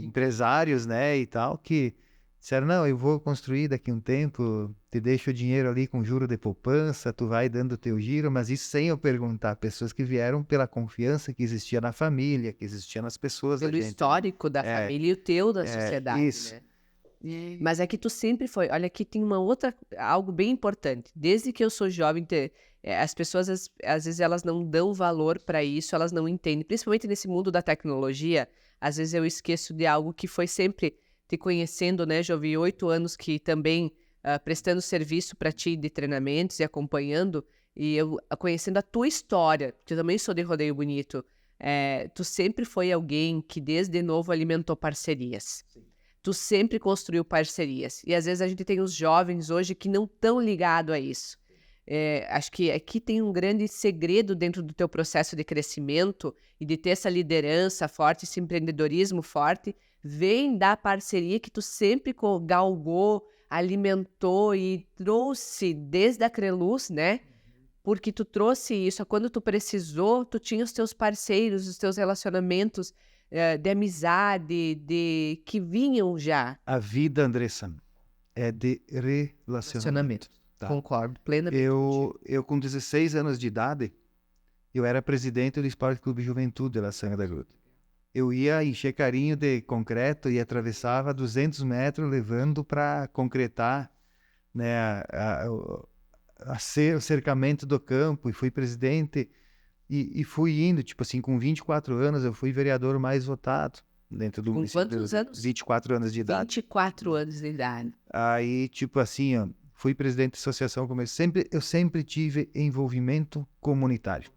empresários, né, e tal, que disseram, não, eu vou construir daqui um tempo, te deixo o dinheiro ali com juro de poupança, tu vai dando o teu giro, mas isso sem eu perguntar, pessoas que vieram pela confiança que existia na família, que existia nas pessoas Pelo da gente, né? histórico da família e o teu da sociedade, Isso. né? Mas é que tu sempre foi. Olha, aqui tem uma outra, algo bem importante. Desde que eu sou jovem, as pessoas, às vezes, elas não dão valor para isso, elas não entendem. Principalmente nesse mundo da tecnologia, às vezes eu esqueço de algo que foi sempre te conhecendo, né? Já ouvi 8 anos que também prestando serviço para ti de treinamentos e acompanhando, e eu conhecendo a tua história, que eu também sou de Rodeio Bonito. Tu sempre foi alguém que desde novo alimentou parcerias. Sim. Tu sempre construiu parcerias. E às vezes a gente tem os jovens hoje que não estão ligados a isso. Acho que aqui tem um grande segredo dentro do teu processo de crescimento e de ter essa liderança forte, esse empreendedorismo forte, vem da parceria que tu sempre galgou, alimentou e trouxe desde a Creluz, né? Porque tu trouxe isso, quando tu precisou, tu tinha os teus parceiros, os teus relacionamentos de amizade, que vinham já. A vida, Andressa, é de relacionamento. Tá? Concordo plenamente. Eu, com 16 anos de idade, eu era presidente do Esporte Clube Juventude de La Sanga da Gruta. Eu ia encher carinho de concreto e atravessava 200 metros levando para concretar, né, o cercamento do campo, e fui presidente e fui indo, tipo assim, com 24 anos eu fui vereador mais votado dentro do município. Com quantos anos? 24 anos de idade. 24 anos de idade. Aí, tipo assim, ó, fui presidente de associação comercial, eu sempre tive envolvimento comunitário.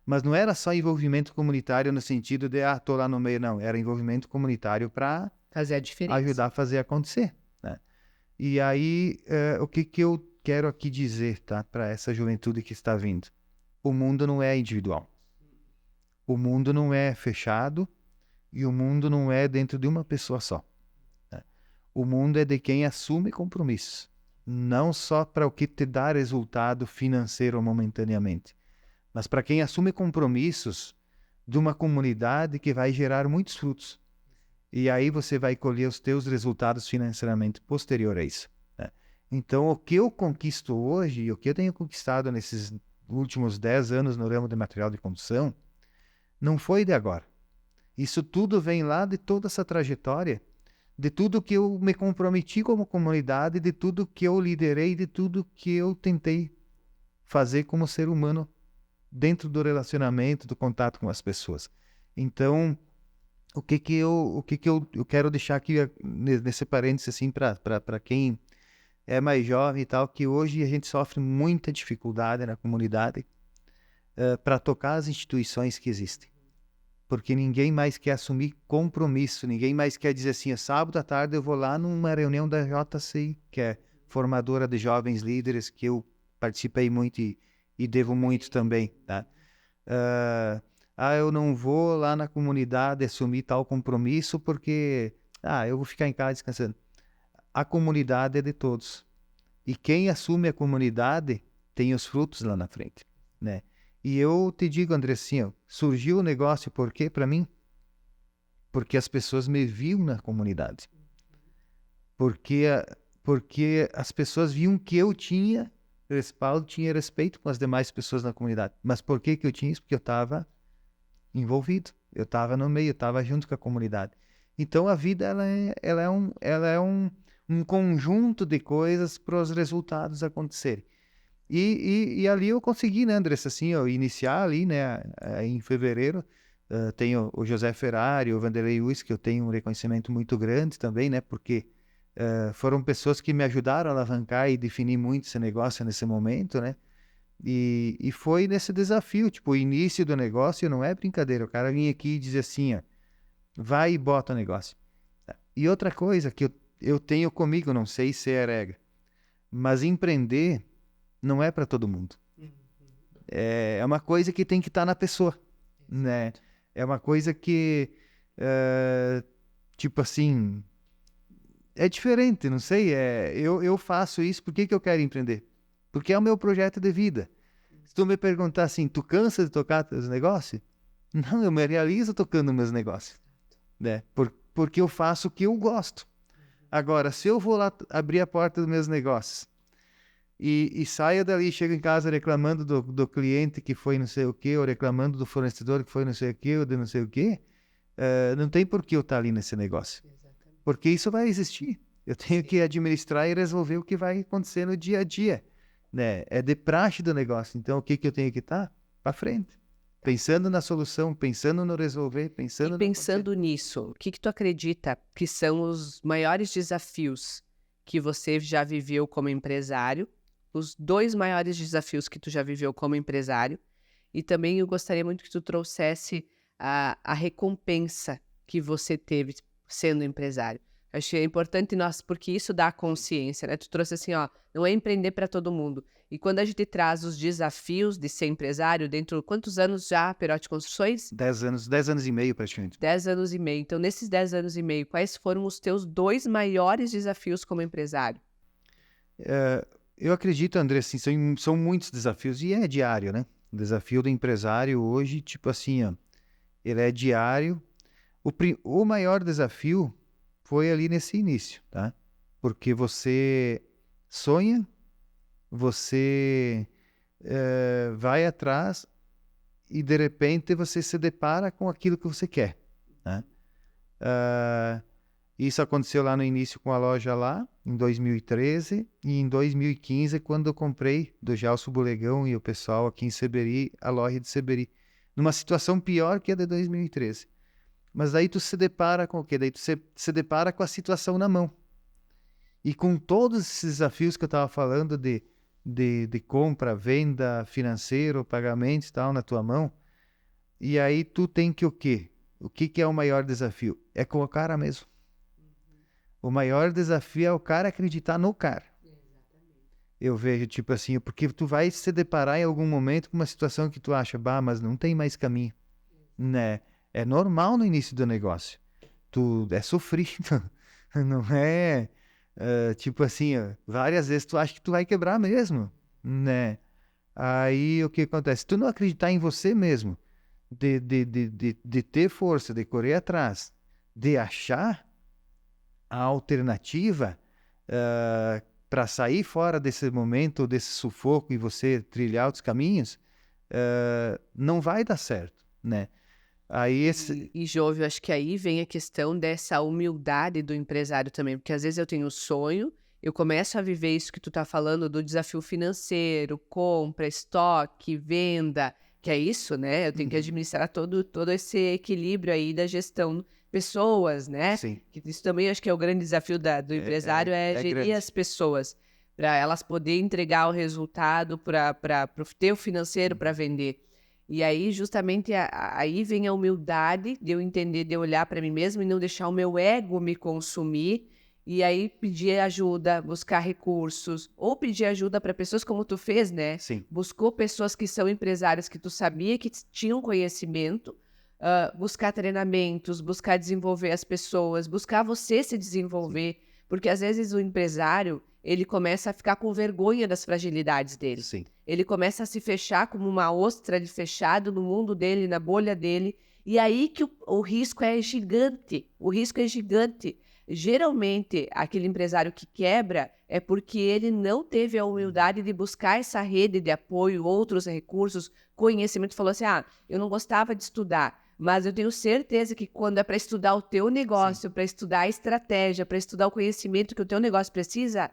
Mas não era só envolvimento comunitário no sentido de, tô lá no meio, não. Era envolvimento comunitário para fazer a diferença, ajudar a fazer acontecer, né? E aí, o que eu quero aqui dizer, tá, para essa juventude que está vindo? O mundo não é individual. O mundo não é fechado e o mundo não é dentro de uma pessoa só. Né? O mundo é de quem assume compromissos. Não só para o que te dá resultado financeiro momentaneamente, mas para quem assume compromissos de uma comunidade que vai gerar muitos frutos. E aí você vai colher os teus resultados financeiramente posterior a isso. Né? Então, o que eu conquisto hoje, o que eu tenho conquistado nesses últimos 10 anos no ramo de material de construção, não foi de agora. Isso tudo vem lá de toda essa trajetória, de tudo que eu me comprometi como comunidade, de tudo que eu liderei, de tudo que eu tentei fazer como ser humano dentro do relacionamento, do contato com as pessoas. Então, o que eu quero deixar aqui nesse parênteses assim para quem é mais jovem e tal, que hoje a gente sofre muita dificuldade na comunidade para tocar as instituições que existem. porque ninguém mais quer assumir compromisso, ninguém mais quer dizer assim, sábado à tarde eu vou lá numa reunião da JCI, que é formadora de jovens líderes, que eu participei muito e devo muito também, tá? Eu não vou lá na comunidade assumir tal compromisso porque, eu vou ficar em casa descansando. A comunidade é de todos. E quem assume a comunidade tem os frutos lá na frente, né? E eu te digo, André, assim, surgiu o negócio por quê para mim? Porque as pessoas me viam na comunidade. Porque as pessoas viam que eu tinha respaldo, tinha respeito com as demais pessoas na comunidade. Mas por que eu tinha isso? Porque eu estava envolvido, eu estava no meio, eu estava junto com a comunidade. Então a vida ela é um conjunto de coisas para os resultados acontecerem. E ali eu consegui, né, Andressa, assim, iniciar ali, né, em fevereiro. Tenho o José Ferrari, o Vanderlei Luiz, que eu tenho um reconhecimento muito grande também, né, porque foram pessoas que me ajudaram a alavancar e definir muito esse negócio nesse momento, né, e foi nesse desafio, tipo, o início do negócio não é brincadeira, o cara vinha aqui e dizia assim, vai e bota o negócio. E outra coisa que eu tenho comigo, não sei se é regra, mas empreender não é para todo mundo. É uma coisa que tem que estar na pessoa, né? É uma coisa que, tipo assim, é diferente, não sei. Eu faço isso, por que eu quero empreender? Porque é o meu projeto de vida. Se tu me perguntar assim, tu cansa de tocar teus negócios? Não, eu me realizo tocando meus negócios, né? Porque eu faço o que eu gosto. Agora, se eu vou lá abrir a porta dos meus negócios e saio dali, chego em casa reclamando do cliente que foi não sei o quê, ou reclamando do fornecedor que foi não sei o quê, ou de não sei o quê, não tem por que eu estar ali nesse negócio. Exatamente. Porque isso vai existir. Eu tenho que administrar e resolver o que vai acontecer no dia a dia, né? É de praxe do negócio. Então, o que eu tenho que estar? Para frente. Pensando na solução, pensando no resolver, pensando... E pensando nisso, o que tu acredita que são os maiores desafios que você já viveu como empresário? Os 2 maiores desafios que tu já viveu como empresário, e também eu gostaria muito que tu trouxesse a recompensa que você teve sendo empresário. Achei importante nós, porque isso dá consciência, né? Tu trouxe assim, não é empreender para todo mundo. E quando a gente traz os desafios de ser empresário, dentro, quantos anos já, Perotti Construções? 10 anos e meio praticamente. 10 anos e meio. Então, nesses 10 anos e meio, quais foram os teus 2 maiores desafios como empresário? Eu acredito, André, assim, são muitos desafios e é diário, né? O desafio do empresário hoje, tipo assim, ele é diário. O maior desafio foi ali nesse início, tá? Porque você sonha, você vai atrás e de repente você se depara com aquilo que você quer, né? Isso aconteceu lá no início com a loja lá, em 2013, e em 2015, quando eu comprei do Gelson Bulegão e o pessoal aqui em Seberi, a loja de Seberi, numa situação pior que a de 2013. Mas daí tu se depara com o quê? Daí tu se depara com a situação na mão. E com todos esses desafios que eu estava falando de compra, venda, financeiro, pagamento e tal na tua mão, e aí tu tem que o quê? O que é o maior desafio? É com o cara mesmo. O maior desafio é o cara acreditar no cara. Exatamente. Eu vejo, tipo assim, porque tu vai se deparar em algum momento com uma situação que tu acha, mas não tem mais caminho, né? É normal no início do negócio. Tu é sofrido, não é... tipo assim, várias vezes tu acha que tu vai quebrar mesmo, né? Aí o que acontece? Se tu não acreditar em você mesmo, de ter força, de correr atrás, de achar a alternativa para sair fora desse momento, desse sufoco e você trilhar outros caminhos, não vai dar certo, né? Aí E Jovio, acho que aí vem a questão dessa humildade do empresário também, porque às vezes eu tenho sonho, eu começo a viver isso que tu tá falando do desafio financeiro, compra, estoque, venda, que é isso, né? Eu tenho que administrar todo esse equilíbrio aí da gestão pessoas, né? Sim. Isso também acho que é o grande desafio do empresário, é gerir grande. as pessoas, para elas poderem entregar o resultado, para ter o financeiro para vender. E aí, justamente, aí vem a humildade de eu entender, de eu olhar para mim mesmo e não deixar o meu ego me consumir. E aí pedir ajuda, buscar recursos, ou pedir ajuda para pessoas como tu fez, né? Sim, Buscou pessoas que são empresários que tu sabia que tinham conhecimento, buscar treinamentos, buscar desenvolver as pessoas, buscar você se sim, desenvolver, porque às vezes o empresário, ele começa a ficar com vergonha das fragilidades dele. sim, Ele começa a se fechar como uma ostra de fechado no mundo dele, na bolha dele, e aí que o risco é gigante. O risco é gigante. Geralmente, aquele empresário que quebra é porque ele não teve a humildade de buscar essa rede de apoio, outros recursos, conhecimento. Falou assim: ah, eu não gostava de estudar, mas eu tenho certeza que quando é para estudar o teu sim, negócio, para estudar a estratégia, para estudar o conhecimento que o teu negócio precisa,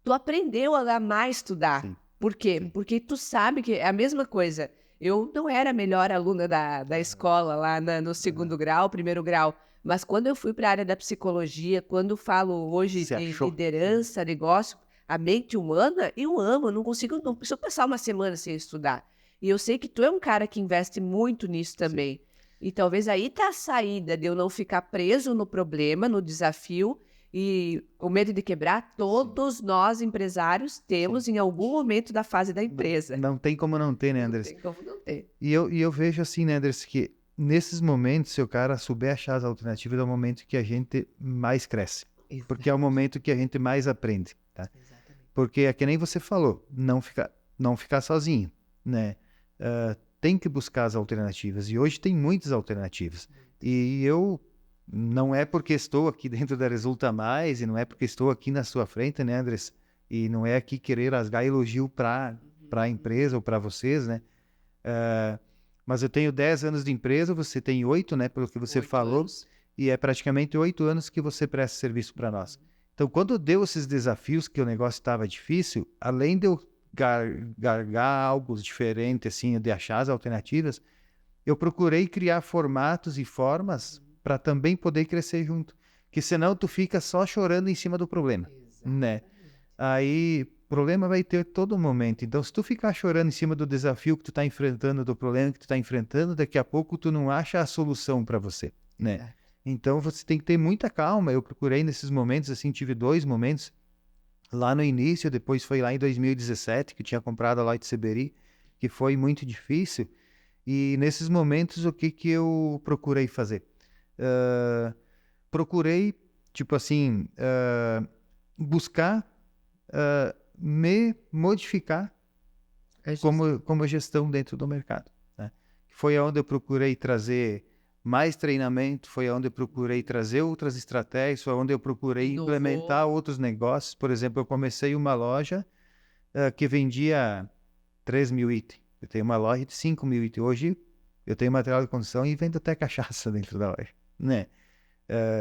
tu aprendeu a amar estudar. sim, Por quê? sim. Porque tu sabe que é a mesma coisa. Eu não era a melhor aluna da Aham, escola lá no aham. segundo grau, primeiro grau, mas quando eu fui para a área da psicologia, quando falo hoje Se de achou? Uhum. liderança, negócio, a mente humana, eu amo, eu não consigo, não preciso passar uma semana sem estudar. E eu sei que tu é um cara que investe muito nisso Sim, também. E talvez aí tá a saída de eu não ficar preso no problema, no desafio, e o medo de quebrar, sim, todos nós empresários sim. temos em algum momento da fase da Não, empresa. não tem como não ter, né, Não Andres? tem como não ter. E eu vejo assim, né, Andres, que nesses momentos, se o cara souber achar as alternativas, é o momento que a gente mais cresce. Porque é o Exato, momento que a gente mais aprende, tá? exatamente. Porque é que nem você falou, não ficar sozinho, né? Tem que buscar as alternativas. E hoje tem muitas alternativas. E eu não é porque estou aqui dentro da Resulta Mais e não é porque estou aqui na sua frente, né, Andres? E não é aqui querer rasgar elogio para a empresa ou para vocês, né? Ah, mas eu tenho 10 anos de empresa, você tem 8, né, pelo que você 8 anos. falou, e é praticamente 8 anos que você presta serviço para nós. Então, quando deu esses desafios que o negócio estava difícil, além de eu gargar algo diferente, assim, de achar as alternativas, eu procurei criar formatos e formas para também poder crescer junto. Que senão tu fica só chorando em cima do problema, né? Exatamente. Aí, problema vai ter todo momento. Então, se tu ficar chorando em cima do desafio que tu está enfrentando, do problema que tu está enfrentando, daqui a pouco tu não acha a solução para você, né? Exato. Então, você tem que ter muita calma. Eu procurei nesses momentos, assim, tive 2 momentos. Lá no início, depois foi lá em 2017, que eu tinha comprado a Lloyd Seberi, que foi muito difícil. E nesses momentos, o que que eu procurei fazer? Ah, procurei, tipo assim, buscar me modificar É justo. como gestão dentro do mercado, né? Foi onde eu procurei trazer mais treinamento, foi onde eu procurei trazer outras estratégias, foi onde eu procurei Inovou. implementar outros negócios. Por exemplo, eu comecei uma loja que vendia 3.000 itens. Eu tenho uma loja de 5.000 itens. Hoje eu tenho material de construção e vendo até cachaça dentro da loja, né?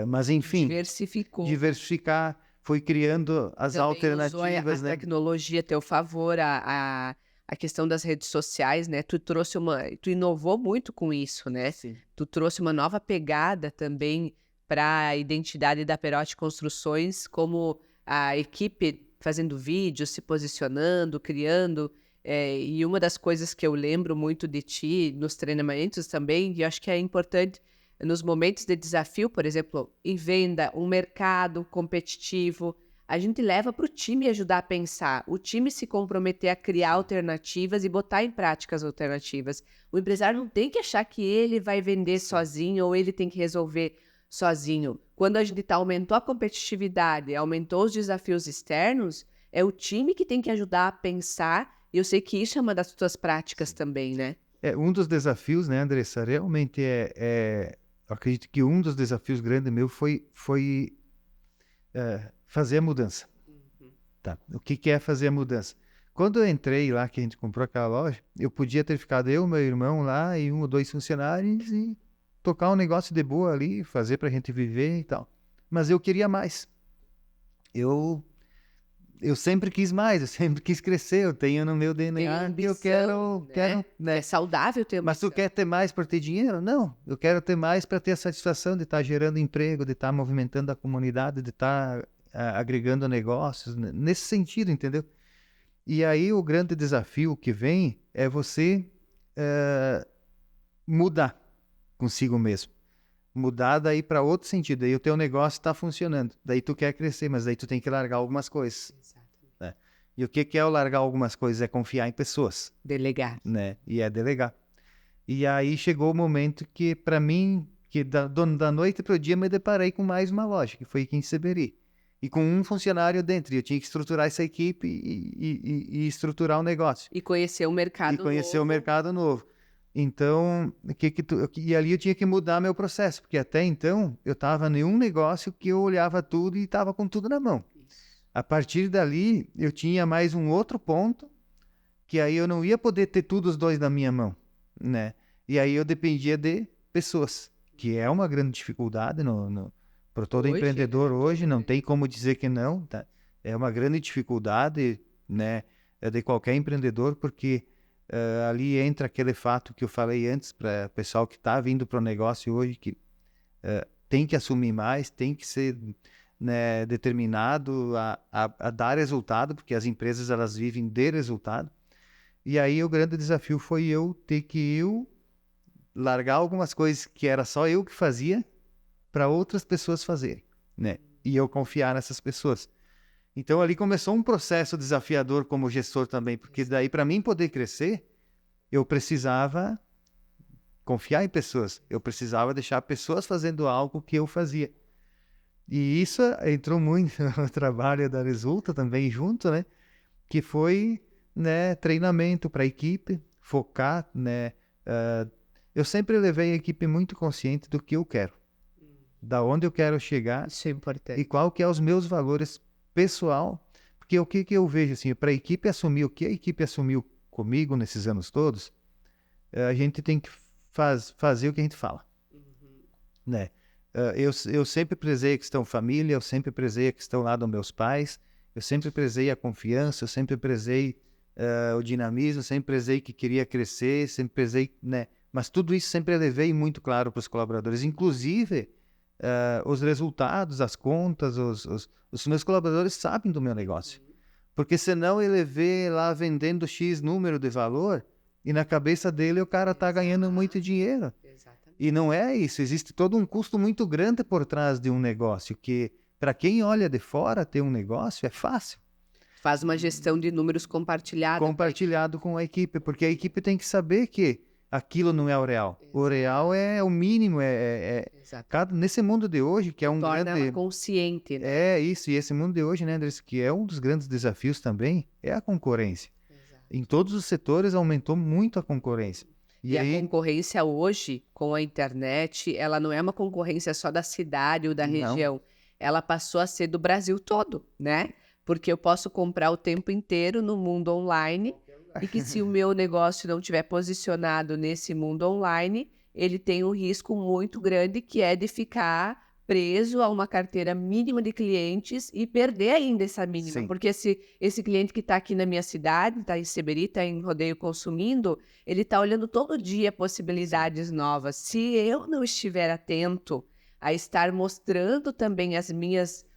Mas enfim, Diversificou. diversificar, foi criando as Também usou a alternativas, né? tecnologia a teu favor, a questão das redes sociais, né? Tu inovou muito com isso, né? Sim. Tu trouxe uma nova pegada também para a identidade da Perotti Construções, como a equipe fazendo vídeos, se posicionando, criando. E uma das coisas que eu lembro muito de ti nos treinamentos também, e eu acho que é importante nos momentos de desafio, por exemplo, em venda, um mercado competitivo, a gente leva para o time ajudar a pensar, o time se comprometer a criar Sim. alternativas e botar em prática as alternativas. O empresário não tem que achar que ele vai vender Sim. sozinho ou ele tem que resolver sozinho. Quando a gente aumentou a competitividade, aumentou os desafios externos, é o time que tem que ajudar a pensar, e eu sei que isso é uma das tuas práticas Sim. também, né? Um dos desafios, né, Andressa, realmente eu acredito que um dos desafios grandes meu foi fazer a mudança, Uhum. tá? O que que é fazer a mudança? Quando eu entrei lá, que a gente comprou aquela loja, eu podia ter ficado eu, meu irmão lá e 1 ou 2 funcionários e tocar um negócio de boa ali, fazer pra gente viver e tal. Mas eu queria mais. Eu eu sempre quis mais, eu sempre quis crescer, eu tenho no meu Tem DNA que eu ambição, né? quero, né? É saudável ter Mas tu ambição. quer ter mais para ter dinheiro? Não, eu quero ter mais para ter a satisfação de estar gerando emprego, de estar movimentando a comunidade, de estar agregando negócios, nesse sentido, entendeu? E aí o grande desafio que vem é você mudar consigo mesmo. Mudar daí para outro sentido. Aí o teu negócio está funcionando. Daí tu quer crescer, mas daí tu tem que largar algumas coisas. Né? E o que é o largar algumas coisas? É confiar em pessoas. Delegar. Né? E é delegar. E aí chegou o momento que, para mim, que da noite para o dia me deparei com mais uma loja, que foi aqui em Seberi. E com um funcionário dentro. E eu tinha que estruturar essa equipe e estruturar o negócio. E conhecer o mercado E conhecer novo. o mercado novo. Então, e ali eu tinha que mudar meu processo, porque até então eu estava em um negócio que eu olhava tudo e estava com tudo na mão. A partir dali, eu tinha mais um outro ponto, que aí eu não ia poder ter tudo os dois na minha mão, né? E aí eu dependia de pessoas, que é uma grande dificuldade para todo Hoje, empreendedor né? hoje, não tem como dizer que não, tá? É uma grande dificuldade, né, de qualquer empreendedor, porque ali entra aquele fato que eu falei antes para o pessoal que está vindo para o negócio hoje, que tem que assumir mais, tem que ser, né, determinado a dar resultado, porque as empresas elas vivem de resultado. E aí o grande desafio foi eu ter que largar algumas coisas que era só eu que fazia para outras pessoas fazerem, né? E eu confiar nessas pessoas. Então ali começou um processo desafiador como gestor também, porque daí para mim poder crescer, eu precisava confiar em pessoas, eu precisava deixar pessoas fazendo algo que eu fazia. E isso entrou muito no trabalho da Resulta também junto, né? Que foi, né, treinamento para a equipe, focar, né? Eu sempre levei a equipe muito consciente do que eu quero, da onde eu quero chegar. Isso é importante. E qual que é os meus valores pessoal, porque o que eu vejo assim, para a equipe assumir o que a equipe assumiu comigo nesses anos todos, a gente tem que fazer o que a gente fala, né? Eu sempre prezei a questão família, eu sempre prezei a questão lá dos meus pais, eu sempre prezei a confiança, eu sempre prezei o dinamismo, sempre prezei que queria crescer, sempre prezei, né? Mas tudo isso sempre levei muito claro para os colaboradores, inclusive os resultados, as contas, os meus colaboradores sabem do meu negócio. Porque senão ele vê lá vendendo X número de valor e na cabeça dele o cara está ganhando muito dinheiro. Exatamente. E não é isso, existe todo um custo muito grande por trás de um negócio, que para quem olha de fora ter um negócio é fácil. Faz uma gestão de números compartilhada. Compartilhado com a equipe, porque a equipe tem que saber que aquilo não é o real. Exato. O real é o mínimo, nesse mundo de hoje, que é um Torna grande... ela consciente, né? É isso, e esse mundo de hoje, né, Andrés, que é um dos grandes desafios também, é a concorrência. Exato. Em todos os setores aumentou muito a concorrência. E a concorrência hoje, com a internet, ela não é uma concorrência só da cidade ou da região. Ela passou a ser do Brasil todo, né? Porque eu posso comprar o tempo inteiro no mundo online e que se o meu negócio não estiver posicionado nesse mundo online, ele tem um risco muito grande que é de ficar preso a uma carteira mínima de clientes e perder ainda essa mínima. Sim. Porque esse cliente que está aqui na minha cidade, está em Seberi, está em Rodeio consumindo, ele está olhando todo dia possibilidades novas. Se eu não estiver atento a estar mostrando também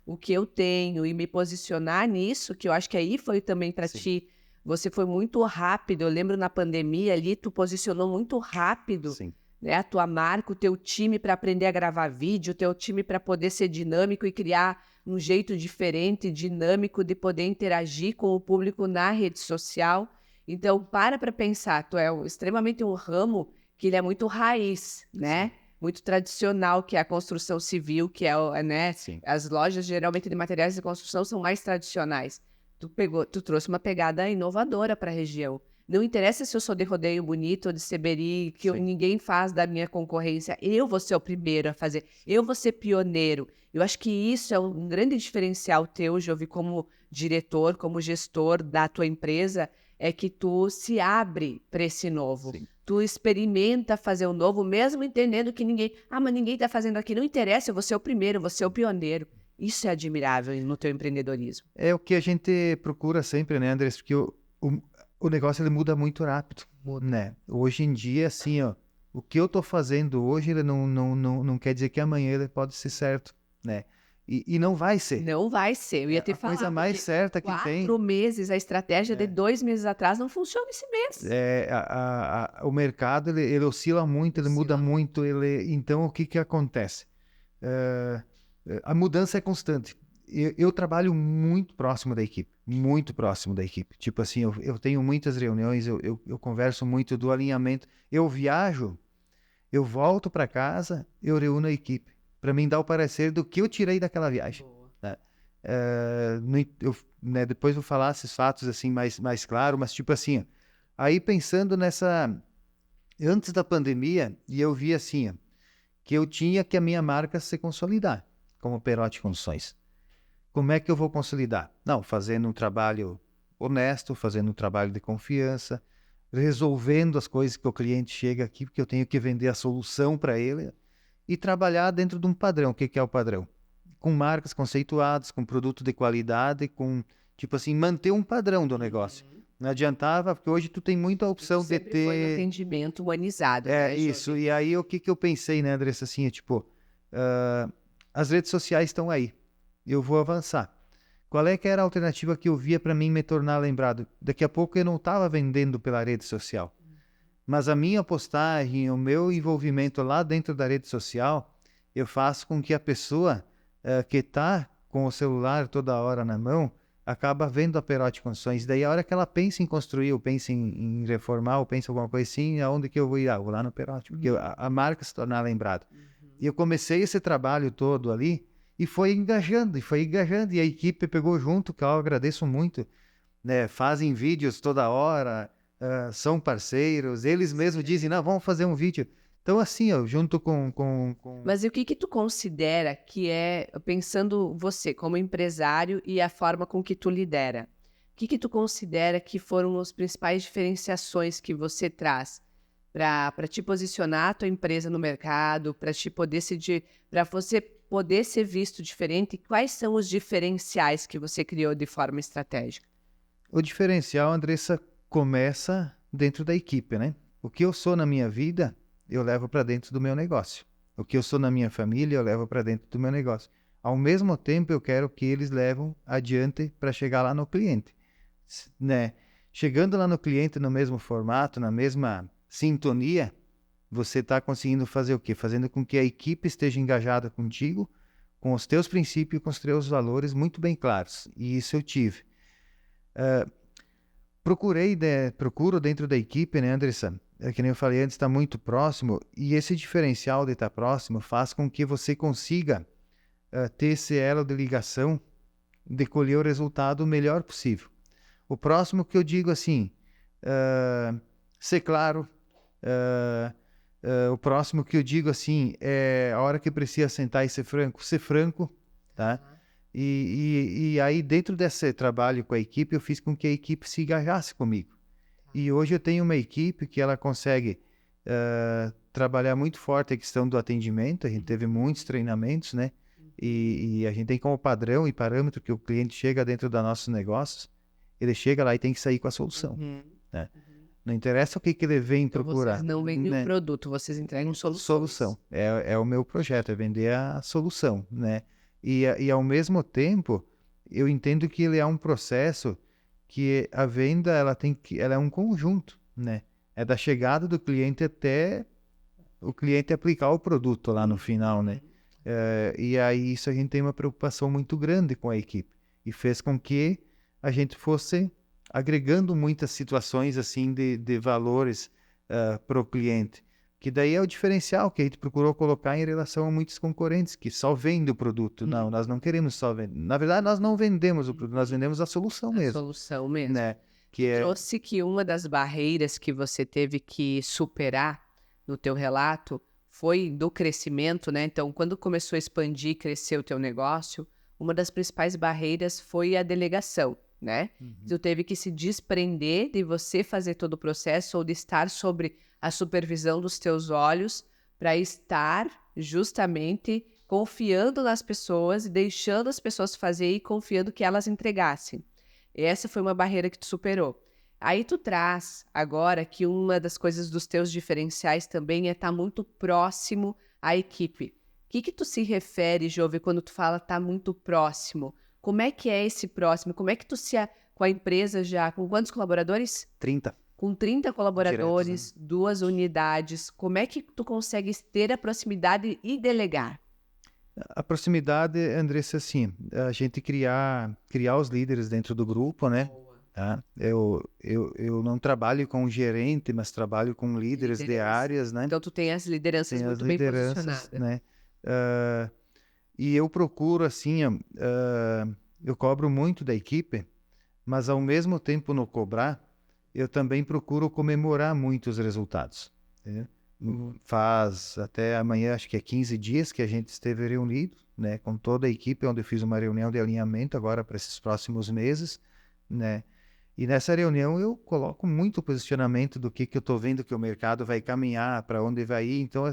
o que eu tenho e me posicionar nisso, que eu acho que aí foi também para ti, você foi muito rápido. Eu lembro na pandemia ali, tu posicionou muito rápido. Sim. Né, a tua marca, o teu time para aprender a gravar vídeo, o teu time para poder ser dinâmico e criar um jeito diferente, dinâmico de poder interagir com o público na rede social. Então, para pensar, tu é extremamente um ramo que ele é muito raiz, né? Sim. Muito tradicional, que é a construção civil, que é, né? Sim. As lojas, geralmente, de materiais de construção são mais tradicionais. Tu trouxe uma pegada inovadora para a região. Não interessa se eu sou de Rodeio Bonito ou de Seberi, que ninguém faz da minha concorrência. Eu vou ser o primeiro a fazer. Eu vou ser pioneiro. Eu acho que isso é um grande diferencial teu, Jovi, como diretor, como gestor da tua empresa, é que tu se abre para esse novo. Sim. Tu experimenta fazer o novo, mesmo entendendo que mas ninguém está fazendo aqui. Não interessa, eu vou ser o primeiro, eu vou ser o pioneiro. Isso é admirável no teu empreendedorismo. É o que a gente procura sempre, né, Andrés? Porque o negócio ele muda muito rápido, né? Hoje em dia, assim, ó, o que eu tô fazendo hoje, ele não quer dizer que amanhã ele pode ser certo, né? E não vai ser. Não vai ser. Eu ia te A falar, coisa mais porque certa que tem 4 meses, a estratégia de 2 meses atrás não funciona esse mês. é o mercado, ele oscila muito, ele muda Oscila muito. Então, o que que acontece? Eh, a mudança é constante. Eu trabalho muito próximo da equipe, muito próximo da equipe. Tipo assim, eu tenho muitas reuniões, eu converso muito do alinhamento. Eu viajo, eu volto para casa, eu reúno a equipe para mim dar o parecer do que eu tirei daquela viagem. Boa. Né? Depois vou falar esses fatos assim mais claro, mas tipo assim, ó, aí pensando antes da pandemia, e eu vi assim, ó, que eu tinha que a minha marca se consolidar como Perotti Condições. Como é que eu vou consolidar? Não, fazendo um trabalho honesto, fazendo um trabalho de confiança, resolvendo as coisas que o cliente chega aqui, porque eu tenho que vender a solução para ele e trabalhar dentro de um padrão. O que que é o padrão? Com marcas conceituadas, com produto de qualidade, com, tipo assim, manter um padrão do negócio. Não adiantava, porque hoje tu tem muita opção de Sempre foi no ter... atendimento humanizado, É, né, isso. Jovem? E aí, o que que eu pensei, né, Andressa, assim, é tipo, as redes sociais estão aí. Eu vou avançar. Qual é que era a alternativa que eu via para mim me tornar lembrado? Daqui a pouco eu não estava vendendo pela rede social, mas a minha postagem, o meu envolvimento lá dentro da rede social, eu faço com que a pessoa que está com o celular toda hora na mão acaba vendo a Perotti Construções. Daí a hora que ela pensa em construir, ou pensa em reformar, ou pensa em alguma coisa assim, aonde que eu vou ir? Ah, vou lá no Perotti, porque a marca se tornar lembrada. E eu comecei esse trabalho todo ali, e foi engajando, e a equipe pegou junto, que eu agradeço muito, né? Fazem vídeos toda hora, são parceiros, eles mesmos dizem, não, vamos fazer um vídeo. Então, assim, ó, junto com... Mas e o que que tu considera que é, pensando você como empresário e a forma com que tu lidera, o que que tu considera que foram as principais diferenciações que você traz para te posicionar a tua empresa no mercado, para você poder ser visto diferente? Quais são os diferenciais que você criou de forma estratégica? O diferencial, Andressa, começa dentro da equipe, né? O que eu sou na minha vida, eu levo para dentro do meu negócio. O que eu sou na minha família, eu levo para dentro do meu negócio. Ao mesmo tempo, eu quero que eles levam adiante para chegar lá no cliente, né? Chegando lá no cliente no mesmo formato, na mesma sintonia, você está conseguindo fazer o quê? Fazendo com que a equipe esteja engajada contigo, com os teus princípios e com os teus valores muito bem claros. E isso eu tive. Procuro dentro da equipe, né, Andressa? Que nem eu falei antes, está muito próximo, e esse diferencial de estar próximo faz com que você consiga ter esse elo de ligação, de colher o resultado o melhor possível. O próximo que eu digo assim, ser claro, o próximo que eu digo assim, é a hora que precisa sentar e ser franco, tá? E aí, dentro desse trabalho com a equipe, eu fiz com que a equipe se engajasse comigo. E hoje eu tenho uma equipe que ela consegue trabalhar muito forte a questão do atendimento. A gente teve muitos treinamentos, né? E a gente tem como padrão e parâmetro que o cliente chega dentro dos nossos negócios, ele chega lá e tem que sair com a solução, né? Não interessa o que ele vem Então procurar. vocês não vendem né? o produto, vocês entregam soluções. Solução. É o meu projeto, é vender a solução, né? E ao mesmo tempo, eu entendo que ele é um processo que a venda, ela é um conjunto, né? É da chegada do cliente até o cliente aplicar o produto lá no final, né? E aí isso a gente tem uma preocupação muito grande com a equipe. E fez com que a gente fosse agregando muitas situações assim de valores para o cliente. Que daí é o diferencial que a gente procurou colocar em relação a muitos concorrentes que só vendem o produto. Não, nós não queremos só vender. Na verdade, nós não vendemos o produto, nós vendemos a solução mesmo. A solução mesmo. Né? Que trouxe que uma das barreiras que você teve que superar no teu relato foi do crescimento, né? Então, quando começou a expandir e crescer o teu negócio, uma das principais barreiras foi a delegação, né? Tu teve que se desprender de você fazer todo o processo ou de estar sobre a supervisão dos teus olhos para estar justamente confiando nas pessoas e deixando as pessoas fazer e confiando que elas entregassem. Essa foi uma barreira que tu superou. Aí tu traz agora que uma das coisas dos teus diferenciais também é estar muito próximo à equipe. que tu se refere, Jove, quando tu fala tá muito próximo? Como é que é esse próximo? Como é que com a empresa já, com quantos colaboradores? 30 Com 30 diretos, né? colaboradores, 2 unidades, como é que tu consegue ter a proximidade e delegar? A proximidade, Andressa, assim, a gente criar os líderes dentro do grupo, né? Tá? Eu não trabalho com gerente, mas trabalho com líderes de Liderança. áreas, né? Então tu tem as lideranças Tem as muito bem lideranças, posicionadas. né? Ah, e eu procuro, assim, ó, eu cobro muito da equipe, mas ao mesmo tempo no cobrar, eu também procuro comemorar muito os resultados. Entendeu? Faz até amanhã, acho que é 15 dias que a gente esteve reunido, né, com toda a equipe, onde eu fiz uma reunião de alinhamento agora para esses próximos meses, né? E nessa reunião eu coloco muito posicionamento do que eu estou vendo que o mercado vai caminhar, para onde vai ir. Então,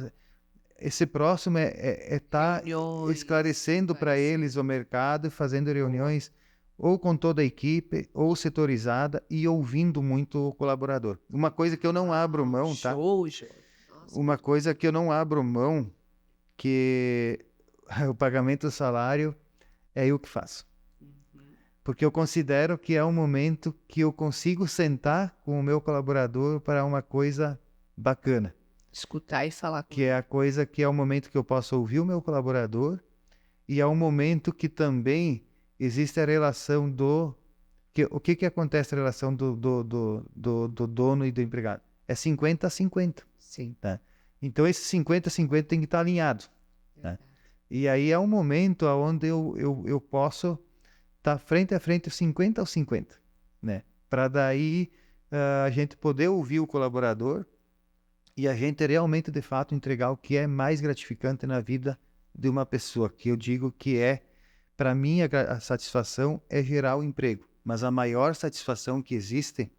esse próximo é estar esclarecendo para eles o mercado e fazendo reuniões ou com toda a equipe, ou setorizada, e ouvindo muito o colaborador. Uma coisa que eu não abro mão, tá? Show. Uma coisa que eu não abro mão, que o pagamento do salário é eu que faço. Porque eu considero que é um momento que eu consigo sentar com o meu colaborador para uma coisa bacana. Escutar e falar com Que é a coisa que é o momento que eu posso ouvir o meu colaborador, e é um momento que também existe a relação o que acontece na relação do dono e do empregado? É 50 a 50. Sim. Tá? Então, esse 50 a 50 tem que estar alinhado. Tá? E aí é um momento onde eu posso estar frente a frente 50 ao 50. Né? Para daí a gente poder ouvir o colaborador e a gente realmente, de fato, entregar o que é mais gratificante na vida de uma pessoa, que eu digo que para mim, a satisfação é gerar o emprego, mas a maior satisfação que existe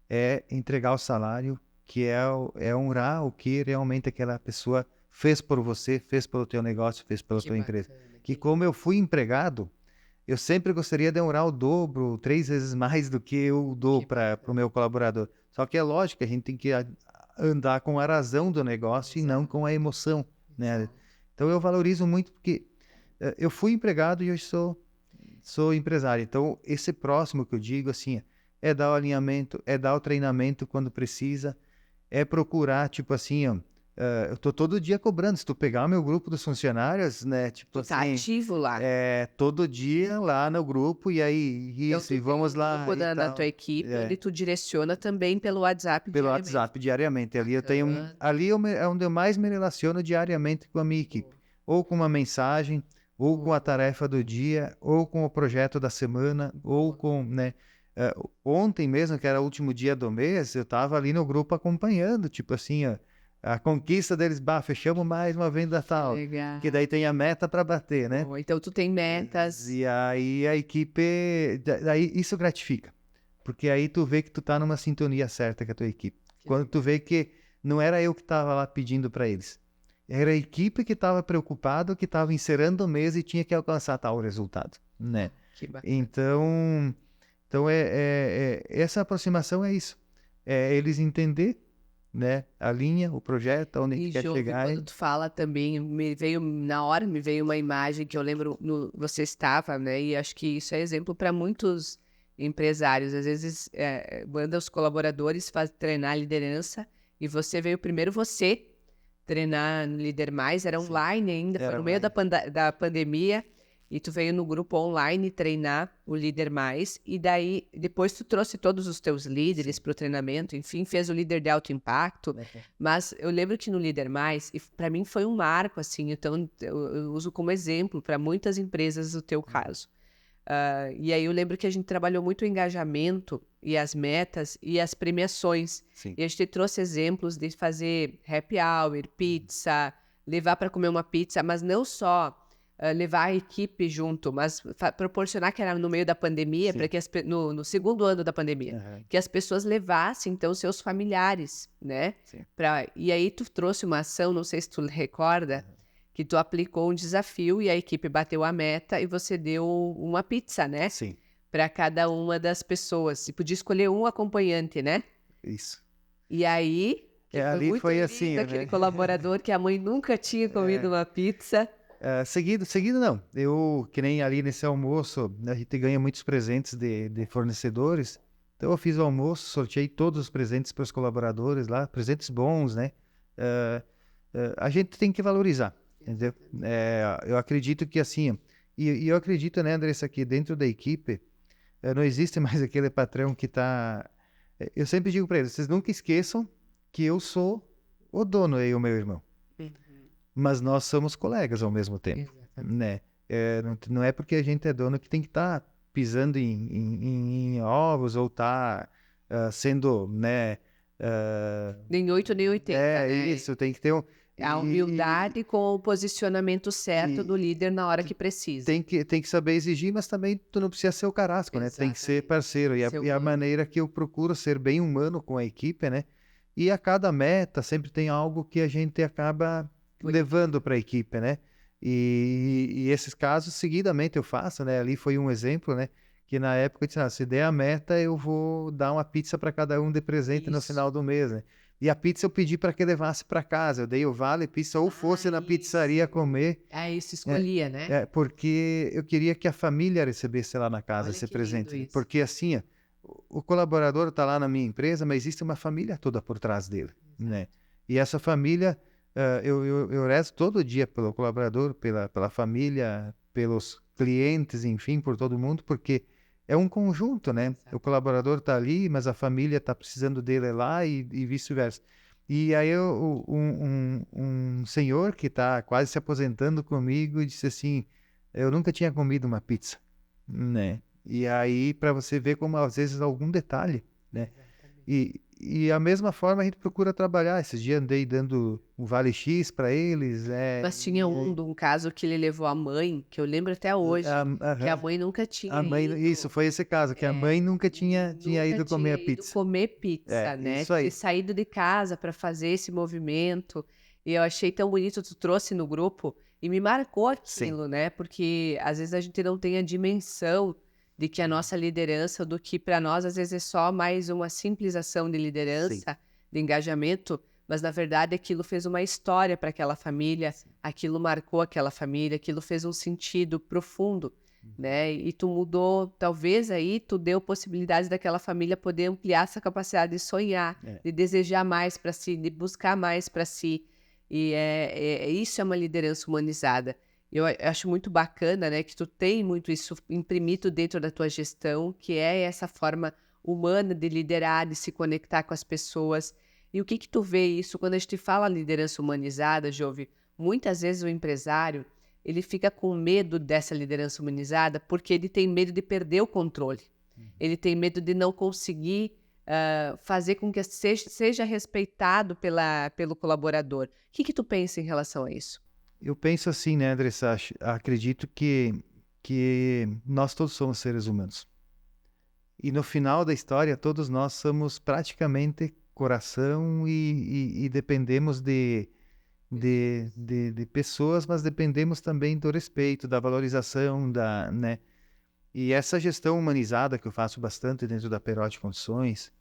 é entregar o salário, que é honrar o que realmente aquela pessoa fez por você, fez pelo teu negócio, fez pela tua empresa. Que como eu fui empregado, eu sempre gostaria de honrar o dobro, 3 vezes mais do que eu dou para o meu colaborador. Só que é lógico que a gente tem que andar com a razão do negócio e não com a emoção, né? Então eu valorizo muito porque eu fui empregado e hoje sou empresário. Então esse próximo que eu digo assim é dar o alinhamento, é dar o treinamento quando precisa, é procurar tipo assim, ó, eu tô todo dia cobrando. Se tu pegar o meu grupo dos funcionários, né, tipo Tu tá assim, ativo lá. todo dia lá no grupo e aí Então, isso, e vamos lá grupo e da tal. tua equipe, onde tu direciona também pelo WhatsApp Pelo diariamente. WhatsApp diariamente. Ali eu tenho, Bacana. é onde eu mais me relaciono diariamente com a minha equipe. Ou com uma mensagem, ou com a tarefa do dia, ou com o projeto da semana, ou com, né? Ontem mesmo, que era o último dia do mês, eu estava ali no grupo acompanhando, tipo assim, ó, a conquista deles, fechamos mais uma venda tal. Legal. Que daí tem a meta para bater, né? Bom, então tu tem metas. E aí a equipe, daí isso gratifica. Porque aí tu vê que tu tá numa sintonia certa com a tua equipe. Quando tu vê que não era eu que estava lá pedindo para eles. Era a equipe que estava preocupada, que estava encerrando o mês e tinha que alcançar tal resultado, né? Que bacana. Então essa aproximação é isso. É eles entender, né, a linha, o projeto, onde a gente E, quer Jove, chegar. quando tu fala também, me veio uma imagem que eu lembro, você estava, né? E acho que isso é exemplo para muitos empresários. Às vezes, manda os colaboradores treinar a liderança e você veio primeiro treinar no Líder Mais, era online ainda, foi Era no meio online. da pandemia, e tu veio no grupo online treinar o Líder Mais, e daí depois tu trouxe todos os teus líderes para o treinamento, enfim, fez o líder de alto impacto, mas eu lembro que no Líder Mais, e para mim foi um marco, assim, então eu uso como exemplo para muitas empresas o teu caso. E aí eu lembro que a gente trabalhou muito o engajamento e as metas e as premiações. Sim. E a gente trouxe exemplos de fazer happy hour, pizza, levar para comer uma pizza, mas não só levar a equipe junto, mas proporcionar que era no meio da pandemia, para que no segundo ano da pandemia, que as pessoas levassem, então, seus familiares, né? E aí tu trouxe uma ação, não sei se tu recorda, que tu aplicou um desafio e a equipe bateu a meta e você deu uma pizza, né? Sim. Para cada uma das pessoas. E podia escolher um acompanhante, né? Isso. E aí, ali muito foi lindo assim, aquele né? colaborador que a mãe nunca tinha comido uma pizza. Seguido não. Que nem ali nesse almoço, a gente ganha muitos presentes de fornecedores. Então eu fiz o almoço, sorteei todos os presentes para os colaboradores lá, presentes bons, né? A gente tem que valorizar, entendeu? Eu acredito que assim, e eu acredito, né, Andressa, que dentro da equipe não existe mais aquele patrão que está... Eu sempre digo para eles, vocês nunca esqueçam que eu sou o dono e o meu irmão. Mas nós somos colegas ao mesmo tempo, né? Não é porque a gente é dono que tem que estar pisando em ovos ou estar sendo, né? Nem 8 nem 80, né? Isso, tem que ter A humildade com o posicionamento certo do líder na hora que precisa. Tem que saber exigir, mas também tu não precisa ser o carrasco, né? Tem que ser parceiro. E a maneira que eu procuro ser bem humano com a equipe, né? E a cada meta sempre tem algo que a gente acaba levando para a equipe, né? E esses casos, seguidamente eu faço, né? Ali foi um exemplo, né? Que na época eu disse, se der a meta, eu vou dar uma pizza para cada um de presente no final do mês, né? E a pizza eu pedi para que levasse para casa. Eu dei o vale pizza ou fosse na pizzaria comer. Isso escolhia, né? Porque eu queria que a família recebesse lá na casa esse presente. Porque assim, o colaborador está lá na minha empresa, mas existe uma família toda por trás dele, né? E essa família, eu rezo todo dia pelo colaborador, pela família, pelos clientes, enfim, por todo mundo, porque é um conjunto, né? Exato. O colaborador está ali, mas a família está precisando dele lá e vice-versa. E aí um senhor que está quase se aposentando comigo disse assim, eu nunca tinha comido uma pizza, né? E aí para você ver como às vezes algum detalhe, né? E a mesma forma a gente procura trabalhar. Esses dias andei dando um vale X para eles. Mas tinha um caso que ele levou a mãe, que eu lembro até hoje, que a mãe nunca tinha ido. Isso, foi esse caso, que a mãe nunca tinha ido comer a pizza. Comer pizza, né? Isso aí. Ter saído de casa para fazer esse movimento. E eu achei tão bonito, tu trouxe no grupo e me marcou aquilo, né? Porque às vezes a gente não tem a dimensão de que a nossa liderança, do que para nós às vezes é só mais uma simples ação de liderança, de engajamento, mas na verdade aquilo fez uma história para aquela família, aquilo marcou aquela família, aquilo fez um sentido profundo, né? E tu mudou, talvez aí tu deu possibilidades daquela família poder ampliar essa capacidade de sonhar, de desejar mais para si, de buscar mais para si. E isso é uma liderança humanizada. Eu acho muito bacana, né, que tu tem muito isso imprimido dentro da tua gestão, que é essa forma humana de liderar, de se conectar com as pessoas. E o que tu vê isso quando a gente fala liderança humanizada, Jove? Muitas vezes o empresário, ele fica com medo dessa liderança humanizada porque ele tem medo de perder o controle. Ele tem medo de não conseguir fazer com que seja respeitado pelo colaborador. O que tu pensa em relação a isso? Eu penso assim, né, Andressa? Acredito que nós todos somos seres humanos. E no final da história, todos nós somos praticamente coração e dependemos de pessoas, mas dependemos também do respeito, da valorização, né? E essa gestão humanizada que eu faço bastante dentro da Perotti Condições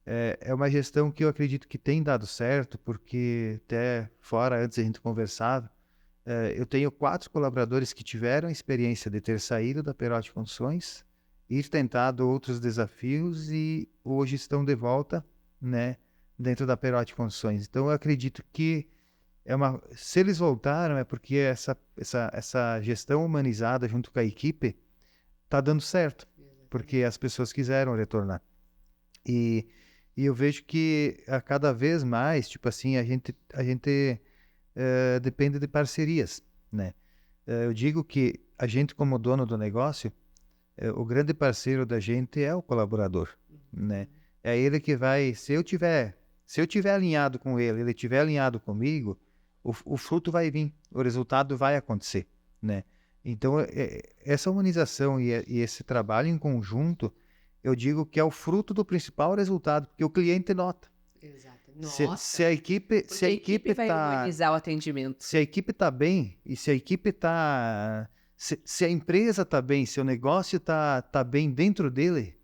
é uma gestão que eu acredito que tem dado certo, porque até fora, antes a gente conversava, eu tenho 4 colaboradores que tiveram a experiência de ter saído da Perotti Condições, ir tentado outros desafios e hoje estão de volta, né, dentro da Perotti Condições. Então eu acredito que se eles voltaram é porque essa gestão humanizada junto com a equipe está dando certo, porque as pessoas quiseram retornar. E eu vejo que a cada vez mais, tipo assim, a gente depende de parcerias, né? Eu digo que a gente, como dono do negócio, o grande parceiro da gente é o colaborador, né? É ele que vai, se eu tiver alinhado com ele, ele tiver alinhado comigo, o fruto vai vir, o resultado vai acontecer, né? Então, essa humanização e esse trabalho em conjunto, eu digo que é o fruto do principal resultado, porque o cliente nota. Exato. Se a equipe vai humanizar o atendimento. Se a equipe está bem e se a equipe está... Se a empresa está bem, se o negócio está bem dentro dele,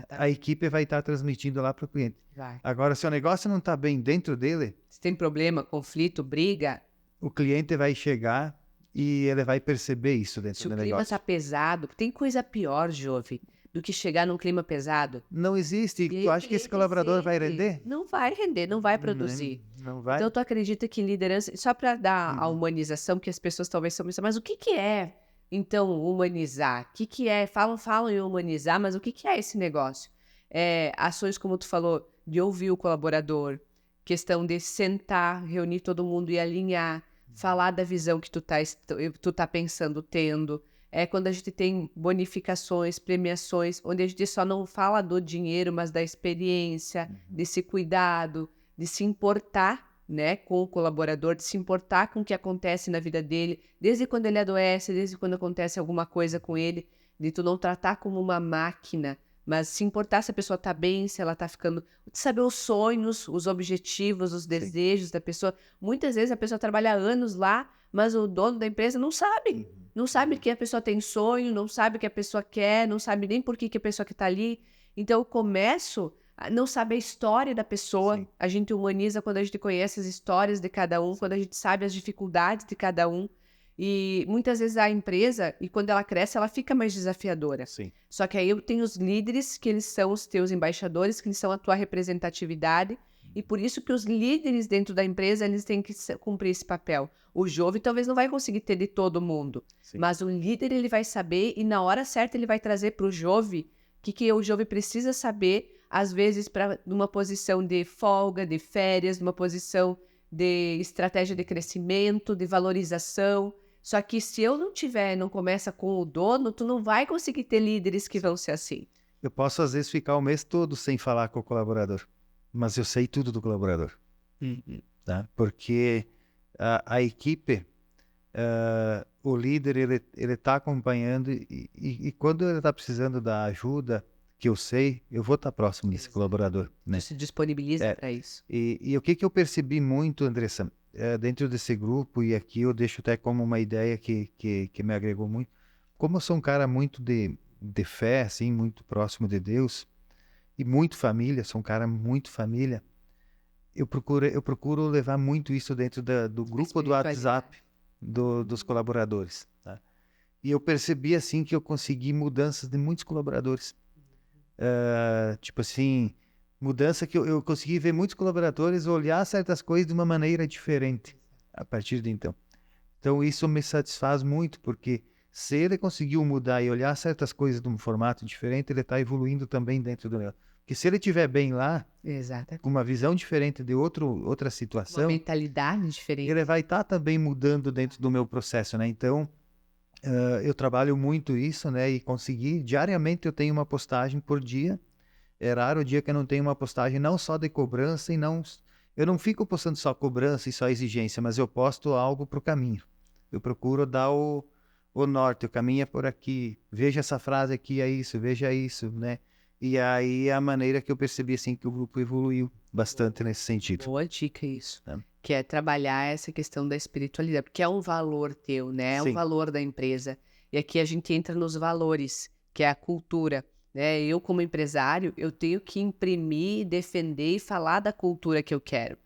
a equipe vai estar transmitindo lá para o cliente. Agora, se o negócio não está bem dentro dele... Se tem problema, conflito, briga... O cliente vai chegar e ele vai perceber isso dentro Se o do clima negócio. tá pesado, tem coisa pior, Jove, do que chegar num clima pesado. Não existe. E aí Tu o acha que esse cliente colaborador vai sente, render? não vai render, não vai produzir. Não vai. Então tu acredita que liderança, só para dar a Uhum. humanização, que as pessoas talvez estão pensando, mas o que que é, então, humanizar? O que que é? Falam em humanizar, mas o que que é esse negócio? É, ações, como tu falou, de ouvir o colaborador, questão de sentar, reunir todo mundo e alinhar, falar da visão que tu tá pensando, tendo. É quando a gente tem bonificações, premiações, onde a gente só não fala do dinheiro, mas da experiência, desse cuidado, de se importar, né, com o colaborador, de se importar com o que acontece na vida dele, desde quando ele adoece, desde quando acontece alguma coisa com ele, de tu não tratar como uma máquina, mas se importar se a pessoa tá bem, se ela tá ficando, de saber os sonhos, os objetivos, os desejos da pessoa. Muitas vezes a pessoa trabalha anos lá, mas o dono da empresa não sabe. Não sabe que a pessoa tem sonho, não sabe o que a pessoa quer, não sabe nem por que que a pessoa que está ali. Então, eu começo a não saber a história da pessoa. Sim. A gente humaniza quando a gente conhece as histórias de cada um, quando a gente sabe as dificuldades de cada um. E muitas vezes a empresa, e quando ela cresce, ela fica mais desafiadora. Sim. Só que aí eu tenho os líderes, que eles são os teus embaixadores, que eles são a tua representatividade. E por isso que os líderes dentro da empresa, eles têm que cumprir esse papel. O Jove talvez não vai conseguir ter de todo mundo, Sim. mas o líder ele vai saber e na hora certa ele vai trazer para o Jove o que o Jove precisa saber, às vezes para numa posição de folga, de férias, numa posição de estratégia de crescimento, de valorização. Só que se eu não começa com o dono, tu não vai conseguir ter líderes que vão ser assim. Eu posso, às vezes, ficar o mês todo sem falar com o colaborador, mas eu sei tudo do colaborador, tá? Porque a equipe, o líder, ele está acompanhando e quando ele está precisando da ajuda, que eu sei, eu vou estar próximo desse colaborador, né? Tu se disponibiliza para isso. E o que eu percebi muito, Andressa, dentro desse grupo, e aqui eu deixo até como uma ideia que me agregou muito, como eu sou um cara muito de fé, assim, muito próximo de Deus, e muito família, sou um cara muito família, eu procuro levar muito isso dentro do grupo do WhatsApp dos colaboradores, tá? E eu percebi, assim, que eu consegui mudanças de muitos colaboradores. Tipo assim, mudança que eu consegui ver muitos colaboradores olhar certas coisas de uma maneira diferente a partir de então. Então isso me satisfaz muito, porque se ele conseguiu mudar e olhar certas coisas de um formato diferente, ele está evoluindo também dentro do negócio. Porque se ele estiver bem lá, Exato. com uma visão diferente de outra situação, Uma mentalidade diferente. ele vai estar também mudando dentro do meu processo, né? Então, eu trabalho muito isso, né? E consegui, diariamente eu tenho uma postagem por dia. É raro o dia que eu não tenho uma postagem não só de cobrança e não... Eu não fico postando só cobrança e só exigência, mas eu posto algo para o caminho. Eu procuro dar o norte, o caminho é por aqui. Veja essa frase aqui, é isso, veja isso, né? E aí é a maneira que eu percebi, assim, que o grupo evoluiu bastante nesse sentido. Boa dica isso. É. Que é trabalhar essa questão da espiritualidade, porque é um valor teu, né? É um Sim. valor da empresa. E aqui a gente entra nos valores, que é a cultura, né? Eu, como empresário, eu tenho que imprimir, defender e falar da cultura que eu quero.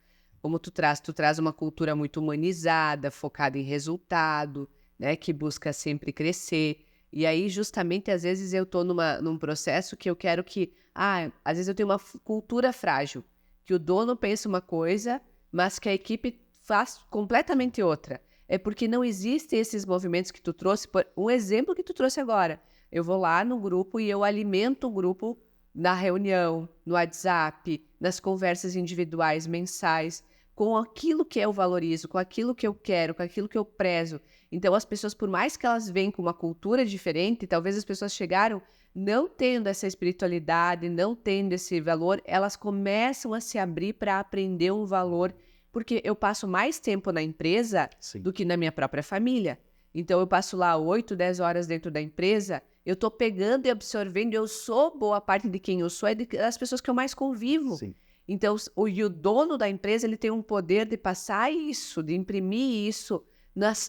Como tu traz uma cultura muito humanizada, focada em resultado, né? Que busca sempre crescer. E aí, justamente, às vezes eu estou num processo que eu quero que... às vezes eu tenho uma cultura frágil, que o dono pensa uma coisa, mas que a equipe faz completamente outra. É porque não existem esses movimentos que tu trouxe. Um exemplo que tu trouxe agora. Eu vou lá no grupo e eu alimento o grupo na reunião, no WhatsApp, nas conversas individuais, mensais, com aquilo que eu valorizo, com aquilo que eu quero, com aquilo que eu prezo. Então, as pessoas, por mais que elas venham com uma cultura diferente, talvez as pessoas chegaram não tendo essa espiritualidade, não tendo esse valor, elas começam a se abrir para aprender um valor, porque eu passo mais tempo na empresa Sim. do que na minha própria família. Então, eu passo lá 8, 10 horas dentro da empresa, eu estou pegando e absorvendo, eu sou boa parte de quem eu sou, é das pessoas que eu mais convivo. Sim. Então, o dono da empresa, ele tem um poder de passar isso, de imprimir isso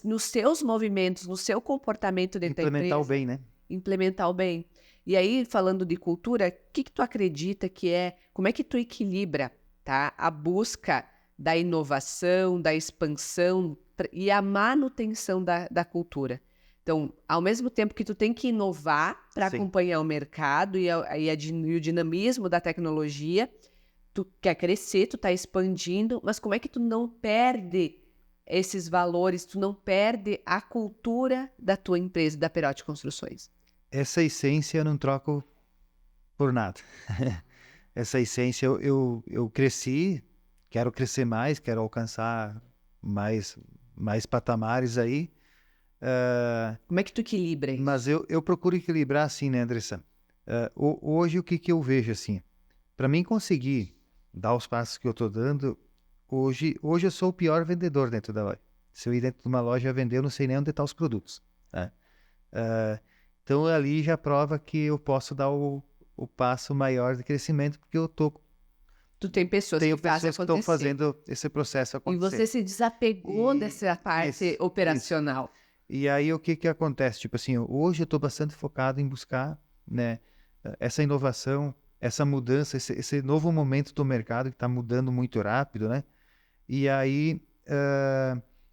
nos seus movimentos, no seu comportamento dentro da empresa. Implementar o bem, né? Implementar o bem. E aí, falando de cultura, o que tu acredita que é, como é que tu equilibra, tá, a busca da inovação, da expansão e a manutenção da cultura. Então, ao mesmo tempo que tu tem que inovar para Sim. acompanhar o mercado e o dinamismo da tecnologia, tu quer crescer, tu está expandindo, mas como é que tu não perde esses valores, tu não perde a cultura da tua empresa, da Perotti Construções? Essa essência eu não troco por nada. Essa essência eu cresci, quero crescer mais, quero alcançar mais patamares aí. Como é que tu equilibra isso? Mas eu procuro equilibrar assim, né, Andressa? Hoje o que eu vejo assim? Para mim conseguir dar os passos que eu estou dando, hoje eu sou o pior vendedor dentro da loja. Se eu ir dentro de uma loja vender, eu não sei nem onde estão os produtos, né? Então ali já prova que eu posso dar o passo maior de crescimento, porque Tu tem pessoas tenho que fazem pessoas que estão acontecer. fazendo esse processo E acontecer. você se desapegou dessa parte isso. operacional. E aí o que acontece? Tipo assim, hoje eu estou bastante focado em buscar, né, essa inovação, essa mudança, esse novo momento do mercado que está mudando muito rápido, né? E aí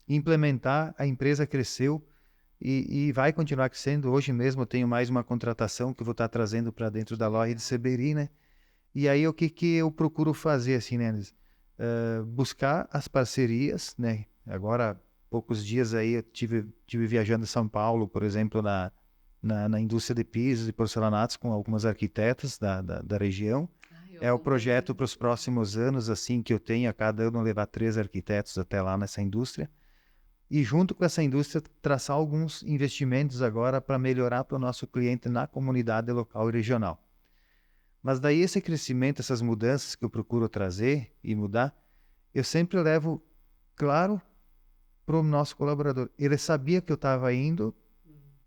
implementar, a empresa cresceu e vai continuar crescendo. Hoje mesmo eu tenho mais uma contratação que eu vou estar trazendo para dentro da loja de Seberi, né? E aí o que eu procuro fazer, assim, né, Liz? Buscar as parcerias, né? Agora, há poucos dias aí eu tive viajando em São Paulo, por exemplo, na indústria de pisos e porcelanatos com algumas arquitetas da região. É o projeto para os próximos anos, assim, que eu tenho a cada ano levar 3 arquitetos até lá nessa indústria. E junto com essa indústria, traçar alguns investimentos agora para melhorar para o nosso cliente na comunidade local e regional. Mas daí esse crescimento, essas mudanças que eu procuro trazer e mudar, eu sempre levo, claro, para o nosso colaborador. Ele sabia que eu estava indo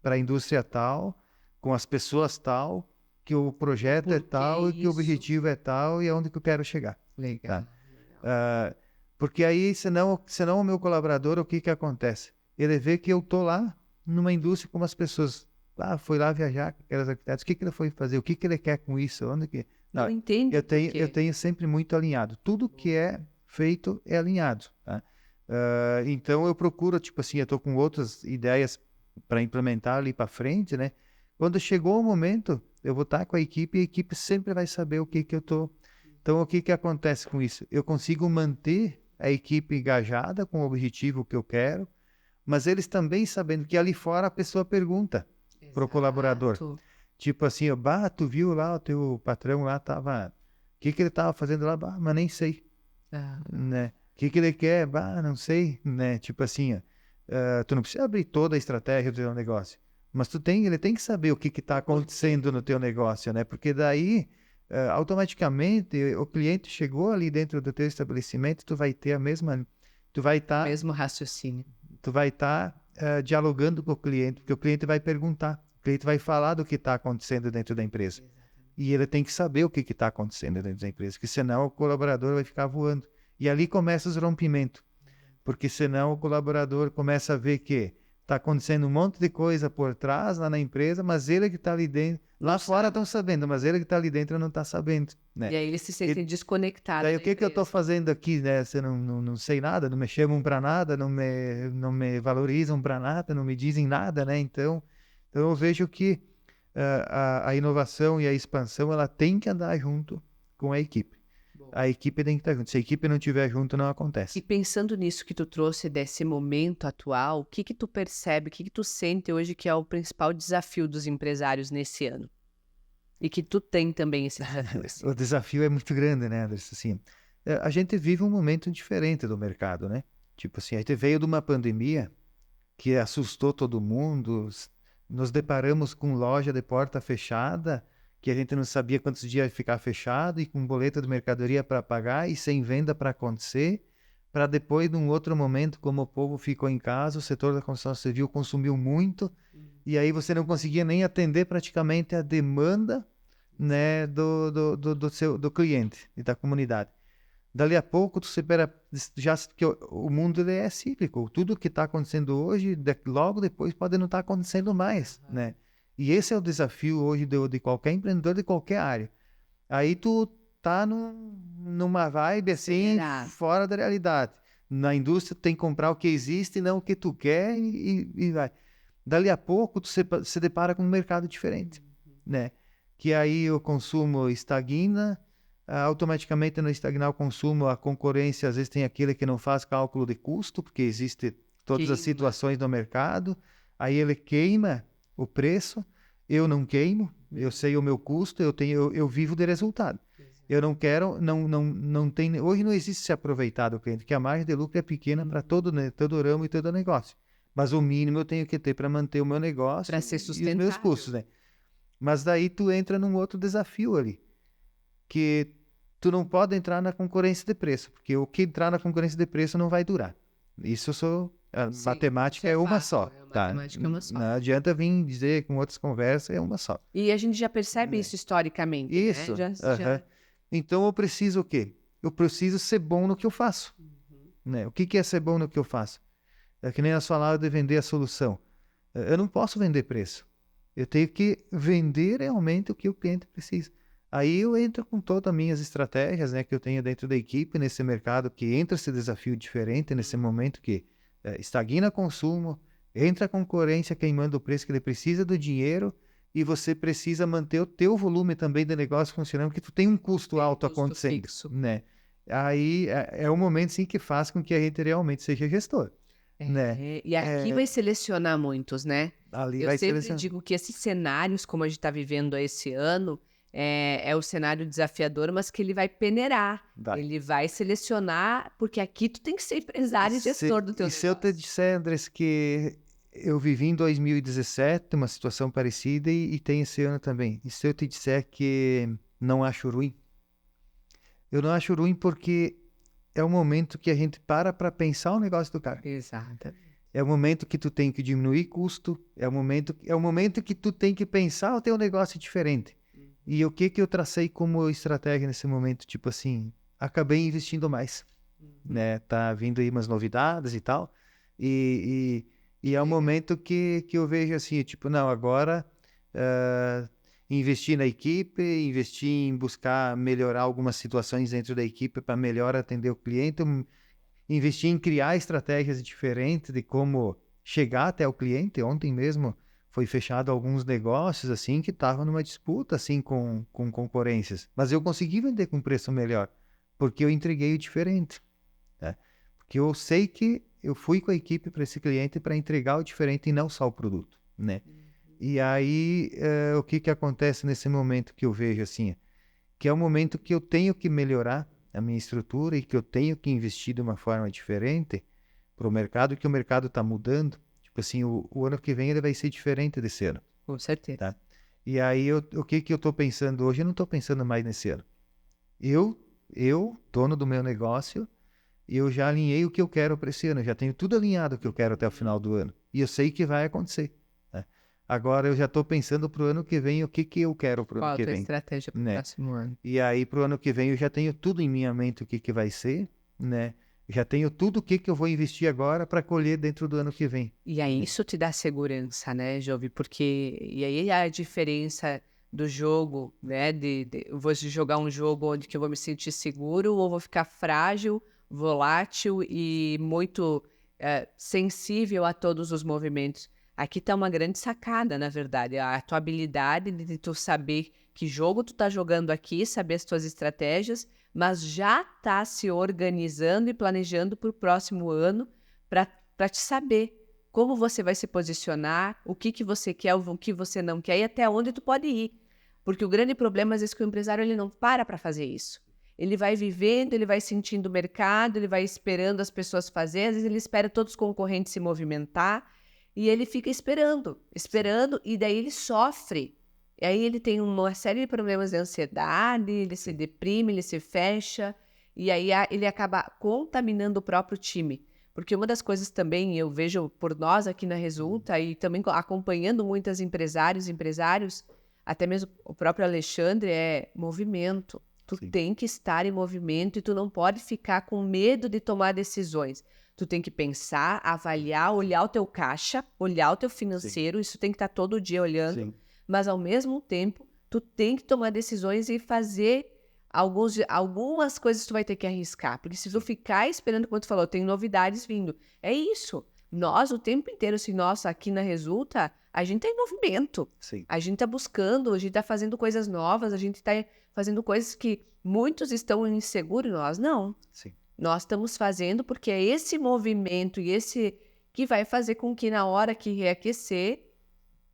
para a indústria tal, com as pessoas tal, que o projeto é tal e que o objetivo é tal e é onde que eu quero chegar. Legal. Tá? Porque aí, senão o meu colaborador, o que acontece? Ele vê que eu estou lá numa indústria com as pessoas. Foi lá viajar com aquelas arquitetas. O que ele foi fazer? O que ele quer com isso? Onde que... Não entende eu tenho sempre muito alinhado. Tudo que é feito é alinhado. Tá? Então eu procuro, tipo assim, eu estou com outras ideias para implementar ali para frente, né? Quando chegou o momento, eu vou estar com a equipe sempre vai saber o que eu estou. Então, o que acontece com isso? Eu consigo manter a equipe engajada com o objetivo que eu quero, mas eles também sabendo que ali fora a pessoa pergunta para o colaborador. Tipo assim, tu viu lá o teu patrão lá, o que ele estava fazendo lá? Mas nem sei. Né? O que ele quer? Não sei. Né? Tipo assim, tu não precisa abrir toda a estratégia do teu negócio, mas ele tem que saber o que está acontecendo no teu negócio, né? Porque daí... automaticamente o cliente chegou ali dentro do teu estabelecimento, tu vai ter mesmo raciocínio. Tu vai estar dialogando com o cliente, porque o cliente vai perguntar, o cliente vai falar do que está acontecendo dentro da empresa. Exatamente. E ele tem que saber o que está acontecendo dentro da empresa, porque senão o colaborador vai ficar voando. E ali começa os rompimentos, porque senão o colaborador começa a ver que está acontecendo um monte de coisa por trás lá na empresa, mas ele que está ali dentro, lá fora estão sabendo, mas ele que está ali dentro não está sabendo, né? E aí ele se sente desconectado. Daí o que eu estou fazendo aqui, né? Você não sei nada, não me chamam para nada, não me valorizam para nada, não me dizem nada, né? Então eu vejo que a inovação e a expansão ela tem que andar junto com a equipe. A equipe tem que estar junto. Se a equipe não estiver junto, não acontece. E pensando nisso que tu trouxe desse momento atual, o que tu percebe, o que tu sente hoje que é o principal desafio dos empresários nesse ano? E que tu tem também esse desafio. Assim. O desafio é muito grande, né, Anderson? Assim, a gente vive um momento diferente do mercado, né? Tipo assim, a gente veio de uma pandemia que assustou todo mundo, nos deparamos com loja de porta fechada, que a gente não sabia quantos dias ia ficar fechado e com boleta de mercadoria para pagar e sem venda para acontecer, para depois, num outro momento, como o povo ficou em casa, o setor da construção civil consumiu muito, e aí você não conseguia nem atender praticamente a demanda, né, do cliente e da comunidade. Dali a pouco, que o mundo ele é cíclico. Tudo que está acontecendo hoje, logo depois pode não estar acontecendo mais, né? E esse é o desafio hoje de qualquer empreendedor de qualquer área. Aí tu tá numa vibe assim, Acelerado. fora da realidade. Na indústria, tu tem que comprar o que existe e não o que tu quer e vai. Dali a pouco, tu se depara com um mercado diferente, né? Que aí o consumo estagna, automaticamente no estagnar o consumo, a concorrência, às vezes tem aquele que não faz cálculo de custo, porque existe todas as Queima. situações no mercado, aí ele queima o preço, eu não queimo, eu sei o meu custo, eu vivo de resultado. Eu não quero, não tem, hoje não existe se aproveitar do cliente, porque a margem de lucro é pequena para todo ramo e todo negócio. Mas o mínimo eu tenho que ter para manter o meu negócio Para ser e os meus sustentável. custos, né? Mas daí tu entra num outro desafio ali, que tu não pode entrar na concorrência de preço, porque o que entrar na concorrência de preço não vai durar. Isso a Sim, matemática isso é uma fato, só, tá? matemática é uma só. Não adianta vir dizer com outras conversas, é uma só. E a gente já percebe isso historicamente, Isso, né? aham. Então eu preciso o quê? Eu preciso ser bom no que eu faço, né? O que é ser bom no que eu faço? É que nem nós falávamos de vender a solução. Eu não posso vender preço. Eu tenho que vender realmente o que o cliente precisa. Aí eu entro com todas as minhas estratégias, né, que eu tenho dentro da equipe, nesse mercado que entra esse desafio diferente, nesse momento que estagna consumo, entra a concorrência queimando o preço, que ele precisa do dinheiro e você precisa manter o teu volume também de negócio funcionando, porque tu tem um custo Tem alto custo acontecendo, fixo. né? Aí é o momento, sim, que faz com que a gente realmente seja gestor, né? E aqui vai selecionar muitos, né? Ali Eu vai sempre selecionar. digo que esses cenários, como a gente está vivendo esse ano, é o cenário desafiador, mas que ele vai peneirar. Vai. Ele vai selecionar, porque aqui tu tem que ser empresário e gestor do teu se eu te negócio. disser, Andrés, que eu vivi em 2017 uma situação parecida e tem esse ano também. E se eu te disser que não acho ruim? Eu não acho ruim porque é o momento que a gente para pensar o negócio do cara. Exato. É o momento que tu tem que diminuir custo, é o momento que tu tem que pensar o teu negócio diferente. E o que eu tracei como estratégia nesse momento? Tipo assim, acabei investindo mais, né? Tá vindo aí umas novidades e tal. E, e é um momento que eu vejo assim, tipo, não, agora investir na equipe, investir em buscar melhorar algumas situações dentro da equipe para melhor atender o cliente, investir em criar estratégias diferentes de como chegar até o cliente. Ontem mesmo foi fechado alguns negócios assim que estavam numa disputa assim com concorrências, mas eu consegui vender com preço melhor porque eu entreguei o diferente, né? Porque eu sei que eu fui com a equipe para esse cliente para entregar o diferente e não só o produto, né? E aí o que acontece nesse momento que eu vejo assim, que é o momento que eu tenho que melhorar a minha estrutura e que eu tenho que investir de uma forma diferente para o mercado, que o mercado está mudando. Tipo assim, o ano que vem ele vai ser diferente desse ano, Com certeza. tá? E aí, o que eu estou pensando hoje? Eu não estou pensando mais nesse ano. Eu, dono do meu negócio, eu já alinhei o que eu quero para esse ano. Eu já tenho tudo alinhado o que eu quero até o final do ano. E eu sei que vai acontecer, né? Agora eu já estou pensando para o ano que vem o que eu quero para o Qual ano a que tua vem, estratégia para o né? próximo ano? E aí, para o ano que vem, eu já tenho tudo em minha mente o que vai ser, né? Já tenho tudo o que eu vou investir agora para colher dentro do ano que vem. E aí isso te dá segurança, né, Jovi? Porque e aí é a diferença do jogo, né? Eu vou jogar um jogo onde que eu vou me sentir seguro ou vou ficar frágil, volátil e muito sensível a todos os movimentos. Aqui está uma grande sacada, na verdade, a tua habilidade de tu saber que jogo tu tá jogando aqui, saber as tuas estratégias, mas já tá se organizando e planejando para o próximo ano para te saber como você vai se posicionar, o que você quer, o que você não quer e até onde tu pode ir. Porque o grande problema, às vezes, é que o empresário ele não para fazer isso. Ele vai vivendo, ele vai sentindo o mercado, ele vai esperando as pessoas fazer, às vezes ele espera todos os concorrentes se movimentar e ele fica esperando, e daí ele sofre. E aí ele tem uma série de problemas de ansiedade, ele se deprime, ele se fecha, e aí ele acaba contaminando o próprio time. Porque uma das coisas também, eu vejo por nós aqui na Resulta, e também acompanhando muitos empresários, até mesmo o próprio Alexandre, é movimento. Tu tem que estar em movimento e tu não pode ficar com medo de tomar decisões. Tu tem que pensar, avaliar, olhar o teu caixa, olhar o teu financeiro, isso tem que estar todo dia olhando. Mas, ao mesmo tempo, tu tem que tomar decisões e fazer algumas coisas tu vai ter que arriscar, porque se tu ficar esperando, como tu falou, tem novidades vindo. É isso. Nós, o tempo inteiro, assim, nossa, aqui na Resulta, a gente tá em movimento. Sim. A gente tá buscando, a gente tá fazendo coisas novas, a gente tá fazendo coisas que muitos estão inseguros, nós não. Sim. Nós estamos fazendo porque é esse movimento e esse que vai fazer com que na hora que reaquecer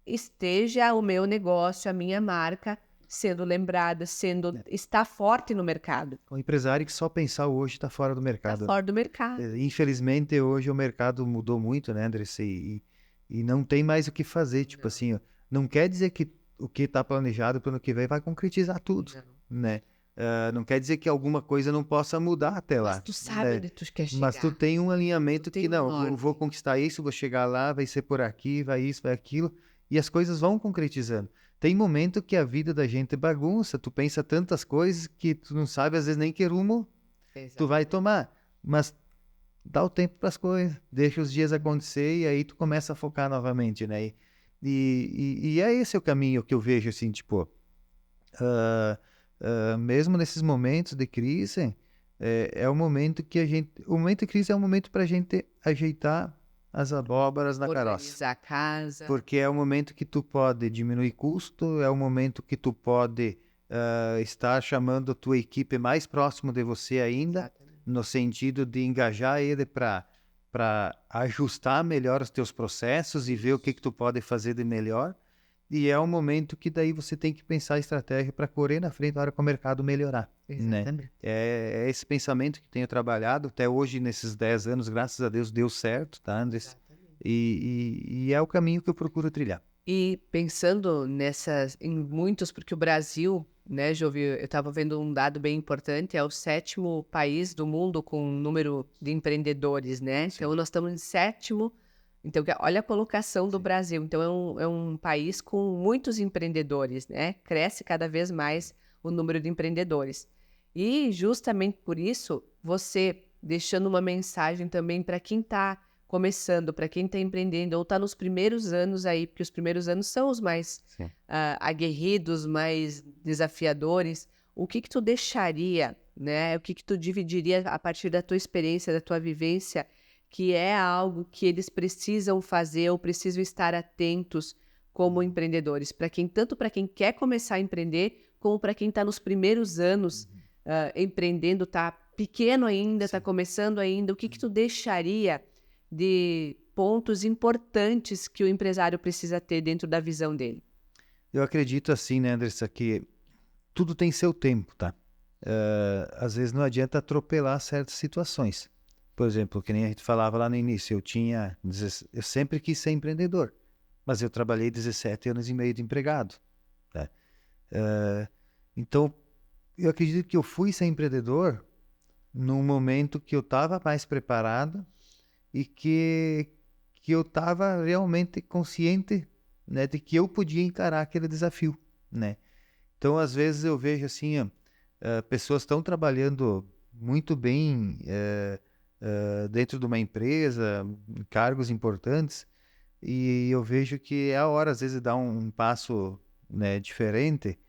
esteja o meu negócio, a minha marca sendo lembrada, está forte no mercado. O empresário que só pensar hoje está fora do mercado. Está fora do mercado. Infelizmente, hoje o mercado mudou muito, né, Andressa? E não tem mais o que fazer. Tipo assim, ó, não quer dizer que o que está planejado para o ano que vem vai concretizar tudo, né? Não quer dizer que alguma coisa não possa mudar até lá. Mas tu sabe onde tu quer chegar. Mas tu tem um alinhamento que não, norte. eu vou conquistar isso, vou chegar lá, vai ser por aqui, vai isso, vai aquilo, e as coisas vão concretizando. Tem momento que a vida da gente é bagunça, tu pensa tantas coisas que tu não sabe às vezes nem que rumo tu vai tomar, mas dá o tempo para as coisas, deixa os dias acontecer e aí tu começa a focar novamente, né? E é esse o caminho que eu vejo, assim, tipo, mesmo nesses momentos de crise, é o momento que o momento de crise é o momento para a gente ajeitar as abóboras na caroça. Organizar a casa. Porque é o momento que tu pode diminuir custo, é o momento que tu pode estar chamando a tua equipe mais próximo de você ainda, Exatamente. no sentido de engajar ele para ajustar melhor os teus processos e ver o que tu pode fazer de melhor. E é um momento que daí você tem que pensar a estratégia para correr na frente na hora que o mercado melhorar. Exatamente. Né? É esse pensamento que tenho trabalhado até hoje, nesses 10 anos, graças a Deus, deu certo, tá, Andrés? E é o caminho que eu procuro trilhar. E pensando em muitos, porque o Brasil, né, Jovi, eu estava vendo um dado bem importante, é o 7º país do mundo com número de empreendedores, né? Sim. Então, nós estamos em 7º. Então, olha a colocação do Brasil. Então, é um país com muitos empreendedores, né? Cresce cada vez mais o número de empreendedores. E, justamente por isso, você deixando uma mensagem também para quem está começando, para quem está empreendendo ou está nos primeiros anos aí, porque os primeiros anos são os mais aguerridos, mais desafiadores. O que tu deixaria, né? O que tu dividiria a partir da tua experiência, da tua vivência, que é algo que eles precisam fazer ou precisam estar atentos como empreendedores, tanto para quem quer começar a empreender, como para quem está nos primeiros anos empreendendo, está pequeno ainda, está começando ainda. O que tu deixaria de pontos importantes que o empresário precisa ter dentro da visão dele? Eu acredito assim, né, Andressa, que tudo tem seu tempo, tá? Às vezes não adianta atropelar certas situações. Por exemplo, que nem a gente falava lá no início, eu sempre quis ser empreendedor, mas eu trabalhei 17 anos e meio de empregado. Tá? Então, eu acredito que eu fui ser empreendedor num momento que eu estava mais preparado e que eu estava realmente consciente, né, de que eu podia encarar aquele desafio, né? Então, às vezes eu vejo assim, pessoas estão trabalhando muito bem dentro de uma empresa, em cargos importantes, e eu vejo que é a hora, às vezes, de dar um passo, né, diferente,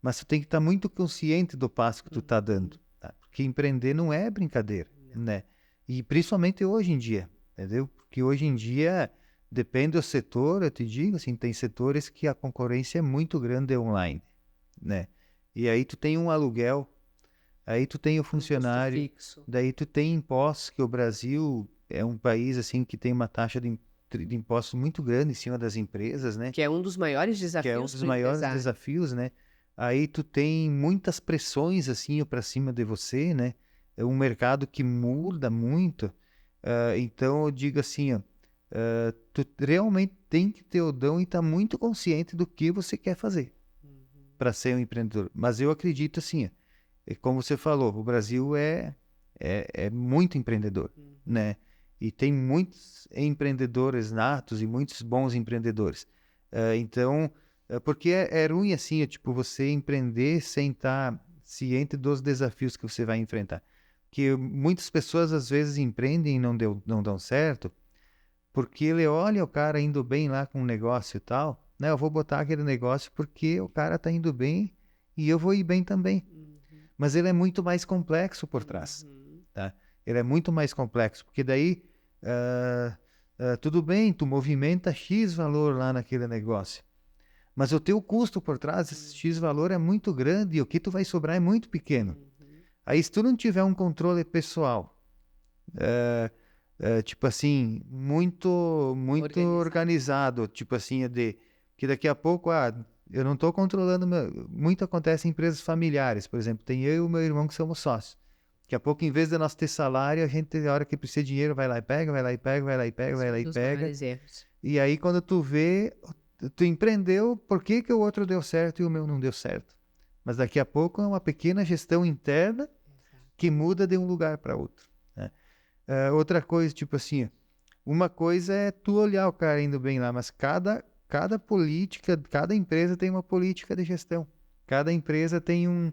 mas tu tem que estar muito consciente do passo que tu está dando, tá? Porque empreender não é brincadeira, né? E principalmente hoje em dia, entendeu? Porque hoje em dia, depende do setor, eu te digo, assim, tem setores que a concorrência é muito grande online, né? E aí tu tem um aluguel, aí tu tem o funcionário, daí tu tem impostos, que o Brasil é um país, assim, que tem uma taxa de impostos muito grande em cima das empresas, né? Que é um dos maiores desafios. Que é um dos maiores desafios, né? Aí tu tem muitas pressões, assim, para cima de você, né? É um mercado que muda muito. Então eu digo assim, tu realmente tem que ter o dom e estar muito consciente do que você quer fazer para ser um empreendedor. Mas eu acredito assim, como você falou, o Brasil é muito empreendedor, né? E tem muitos empreendedores natos e muitos bons empreendedores. Então, porque é ruim assim, tipo, você empreender sem estar ciente dos desafios que você vai enfrentar. Que muitas pessoas às vezes empreendem e não dão certo, porque ele olha o cara indo bem lá com um negócio e tal, né? Eu vou botar aquele negócio porque o cara tá indo bem e eu vou ir bem também. mas ele é muito mais complexo por trás, tá? Ele é muito mais complexo, porque daí, tudo bem, tu movimenta X valor lá naquele negócio, mas o teu custo por trás, esse X valor é muito grande e o que tu vai sobrar é muito pequeno. Aí, se tu não tiver um controle pessoal, tipo assim, muito organizado, tipo assim, que daqui a pouco, eu não estou controlando, muito acontece em empresas familiares, por exemplo, tem eu e o meu irmão que somos sócios. Daqui a pouco, em vez de nós ter salário, a gente, na hora que precisa de dinheiro, vai lá e pega, vai lá e pega, vai lá e pega, vai lá e pega. E aí, quando tu vê, tu empreendeu, por que que o outro deu certo e o meu não deu certo? Mas daqui a pouco é uma pequena gestão interna que muda de um lugar para outro, né? Outra coisa, tipo assim, uma coisa é tu olhar o cara indo bem lá, mas cada política, cada empresa tem uma política de gestão. Cada empresa tem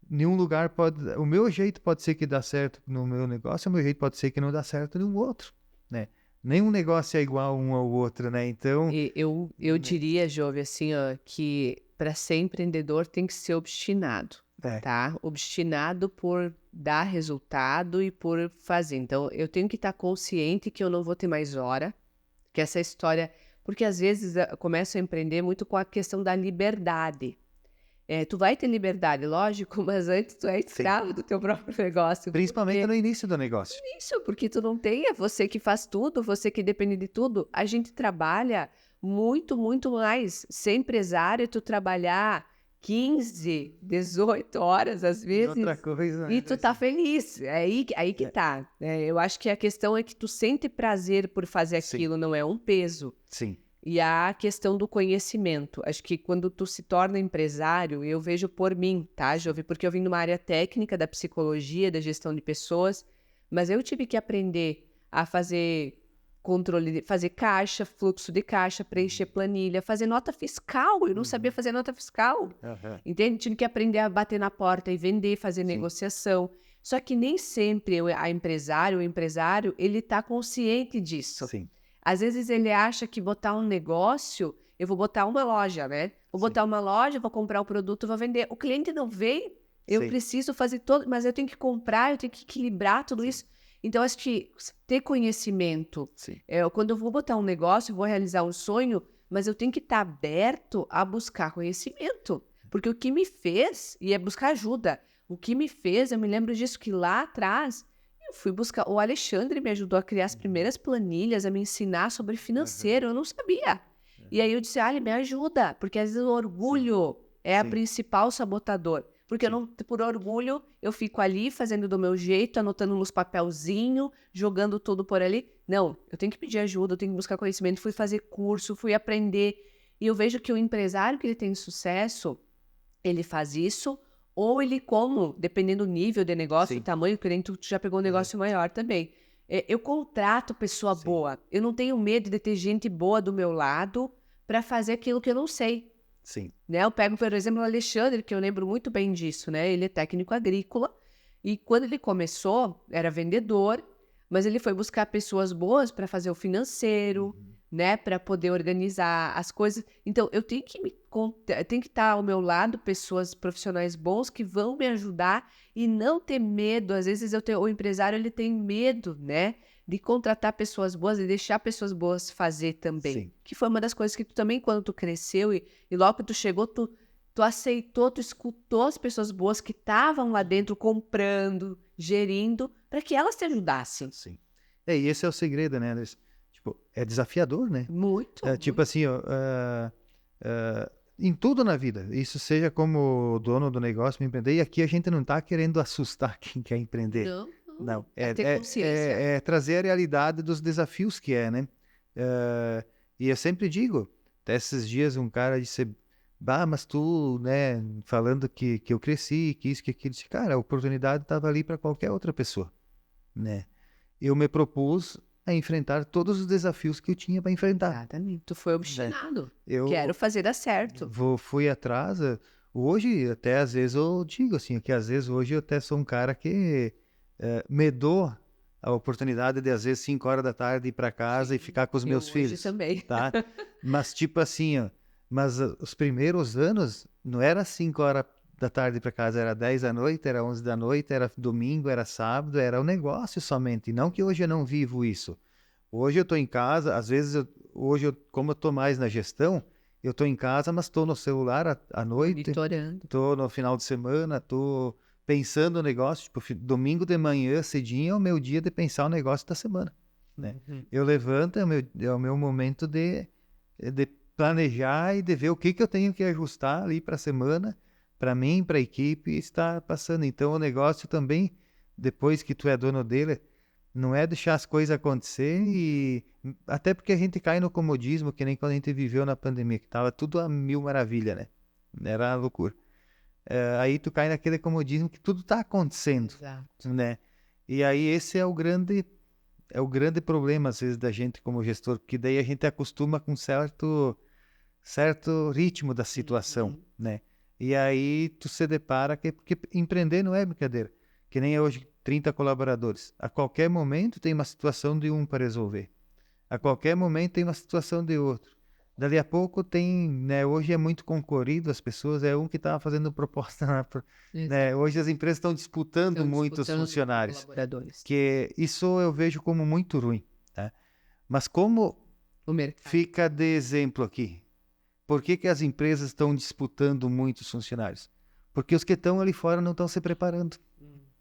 nenhum lugar pode... O meu jeito pode ser que dá certo no meu negócio, o meu jeito pode ser que não dá certo no outro, né? Nenhum negócio é igual um ao outro, né? Então... Eu diria, Jove, assim, ó, que para ser empreendedor tem que ser obstinado, tá? Obstinado por dar resultado e por fazer. Então, eu tenho que estar consciente que eu não vou ter mais hora, que essa história... Porque às vezes eu começo a empreender muito com a questão da liberdade. Tu vai ter liberdade, lógico, mas antes tu é escravo do teu próprio negócio. Principalmente no início do negócio. Isso, porque tu não tem, é você que faz tudo, você que depende de tudo. A gente trabalha muito, muito mais. Ser empresário, tu trabalhar 15, 18 horas às vezes, Outra coisa, e tu tá feliz. É aí que tá. Eu acho que a questão é que tu sente prazer por fazer aquilo, não é um peso. Sim. E a questão do conhecimento. Acho que quando tu se torna empresário, eu vejo por mim, tá, Jove? Porque eu vim numa área técnica da psicologia, da gestão de pessoas, mas eu tive que aprender a fazer controle, fazer caixa, fluxo de caixa, preencher planilha, fazer nota fiscal. Eu não sabia fazer nota fiscal. Entende? Tive que aprender a bater na porta e vender, fazer negociação. Só que nem sempre o empresário, ele tá consciente disso. Sim. Às vezes ele acha que botar um negócio, eu vou botar uma loja, né? Vou botar uma loja, vou comprar o produto, vou vender. O cliente não vem, eu preciso fazer todo, mas eu tenho que comprar, eu tenho que equilibrar tudo isso. Então, acho que ter conhecimento. Quando eu vou botar um negócio, eu vou realizar um sonho, mas eu tenho que estar aberto a buscar conhecimento. Porque o que me fez, e é buscar ajuda, o que me fez, eu me lembro disso que lá atrás... Eu fui buscar, o Alexandre me ajudou a criar as primeiras planilhas, a me ensinar sobre financeiro, eu não sabia. E aí eu disse, ele me ajuda, porque às vezes o orgulho é a principal sabotador. Porque por orgulho eu fico ali fazendo do meu jeito, anotando nos papelzinhos, jogando tudo por ali. Não, eu tenho que pedir ajuda, eu tenho que buscar conhecimento, fui fazer curso, fui aprender. E eu vejo que o empresário que ele tem sucesso, ele faz isso... Ou ele dependendo do nível de negócio, o tamanho, que nem tu já pegou um negócio maior também. Eu contrato pessoa boa. Eu não tenho medo de ter gente boa do meu lado para fazer aquilo que eu não sei. Né? Eu pego, por exemplo, o Alexandre, que eu lembro muito bem disso, né? Ele é técnico agrícola e quando ele começou, era vendedor, mas ele foi buscar pessoas boas para fazer o financeiro, né, para poder organizar as coisas. Então, eu tenho que estar ao meu lado pessoas profissionais bons que vão me ajudar e não ter medo. Às vezes o empresário ele tem medo, né, de contratar pessoas boas e deixar pessoas boas fazer também. Que foi uma das coisas que tu também, quando tu cresceu e logo que tu chegou, tu aceitou, tu escutou as pessoas boas que estavam lá dentro comprando, gerindo, para que elas te ajudassem. E esse é o segredo, né, Anderson? É desafiador, né? Muito. Tipo assim, em tudo na vida, isso seja como dono do negócio, me empreender, e aqui a gente não está querendo assustar quem quer empreender. Não. Ter consciência. É trazer a realidade dos desafios que né? E eu sempre digo, até esses dias um cara disse, mas tu, né, falando que eu cresci, que isso, que aquilo, disse, cara, a oportunidade estava ali para qualquer outra pessoa, né? Eu me propus a enfrentar todos os desafios que eu tinha para enfrentar. Exatamente. Tu foi obstinado. Eu quero fazer dar certo. Fui atrás. Hoje, até às vezes, eu digo assim, que às vezes hoje eu até sou um cara que me dou a oportunidade de, às vezes, 5 horas da tarde ir para casa e ficar com os meus filhos. Hoje também. Tá? Mas, tipo assim, mas os primeiros anos não era 5 horas da tarde para casa era 10 da noite, era 11 da noite, era domingo, era sábado, era o negócio somente. Não que hoje eu não vivo isso. Hoje eu estou em casa, às vezes, como eu estou mais na gestão, eu estou em casa, mas estou no celular à noite, Monitorando. estou no final de semana, estou pensando no negócio. Tipo, domingo de manhã, cedinho, é o meu dia de pensar o negócio da semana, né? Eu levanto, é o meu momento de planejar e de ver o que eu tenho que ajustar ali para a semana, para mim, para a equipe, estar passando. Então, o negócio também, depois que tu é dono dele, não é deixar as coisas acontecer e... Até porque a gente cai no comodismo, que nem quando a gente viveu na pandemia, que tava tudo a mil maravilha, né? Era loucura. Aí tu cai naquele comodismo que tudo tá acontecendo, Exato. né? E aí esse é o grande problema, às vezes, da gente como gestor, porque daí a gente acostuma com certo ritmo da situação, né? E aí tu se depara porque empreender não é brincadeira. Que nem hoje, 30 colaboradores. A qualquer momento tem uma situação de um para resolver. A qualquer momento tem uma situação de outro. Dali a pouco tem, né? Hoje é muito concorrido, as pessoas, é um que estava fazendo proposta, né? Hoje as empresas estão disputando muito os funcionários. Colaboradores. Que isso eu vejo como muito ruim, tá? Mas como O mercado. fica de exemplo aqui? Por que as empresas estão disputando muitos funcionários? Porque os que estão ali fora não estão se preparando.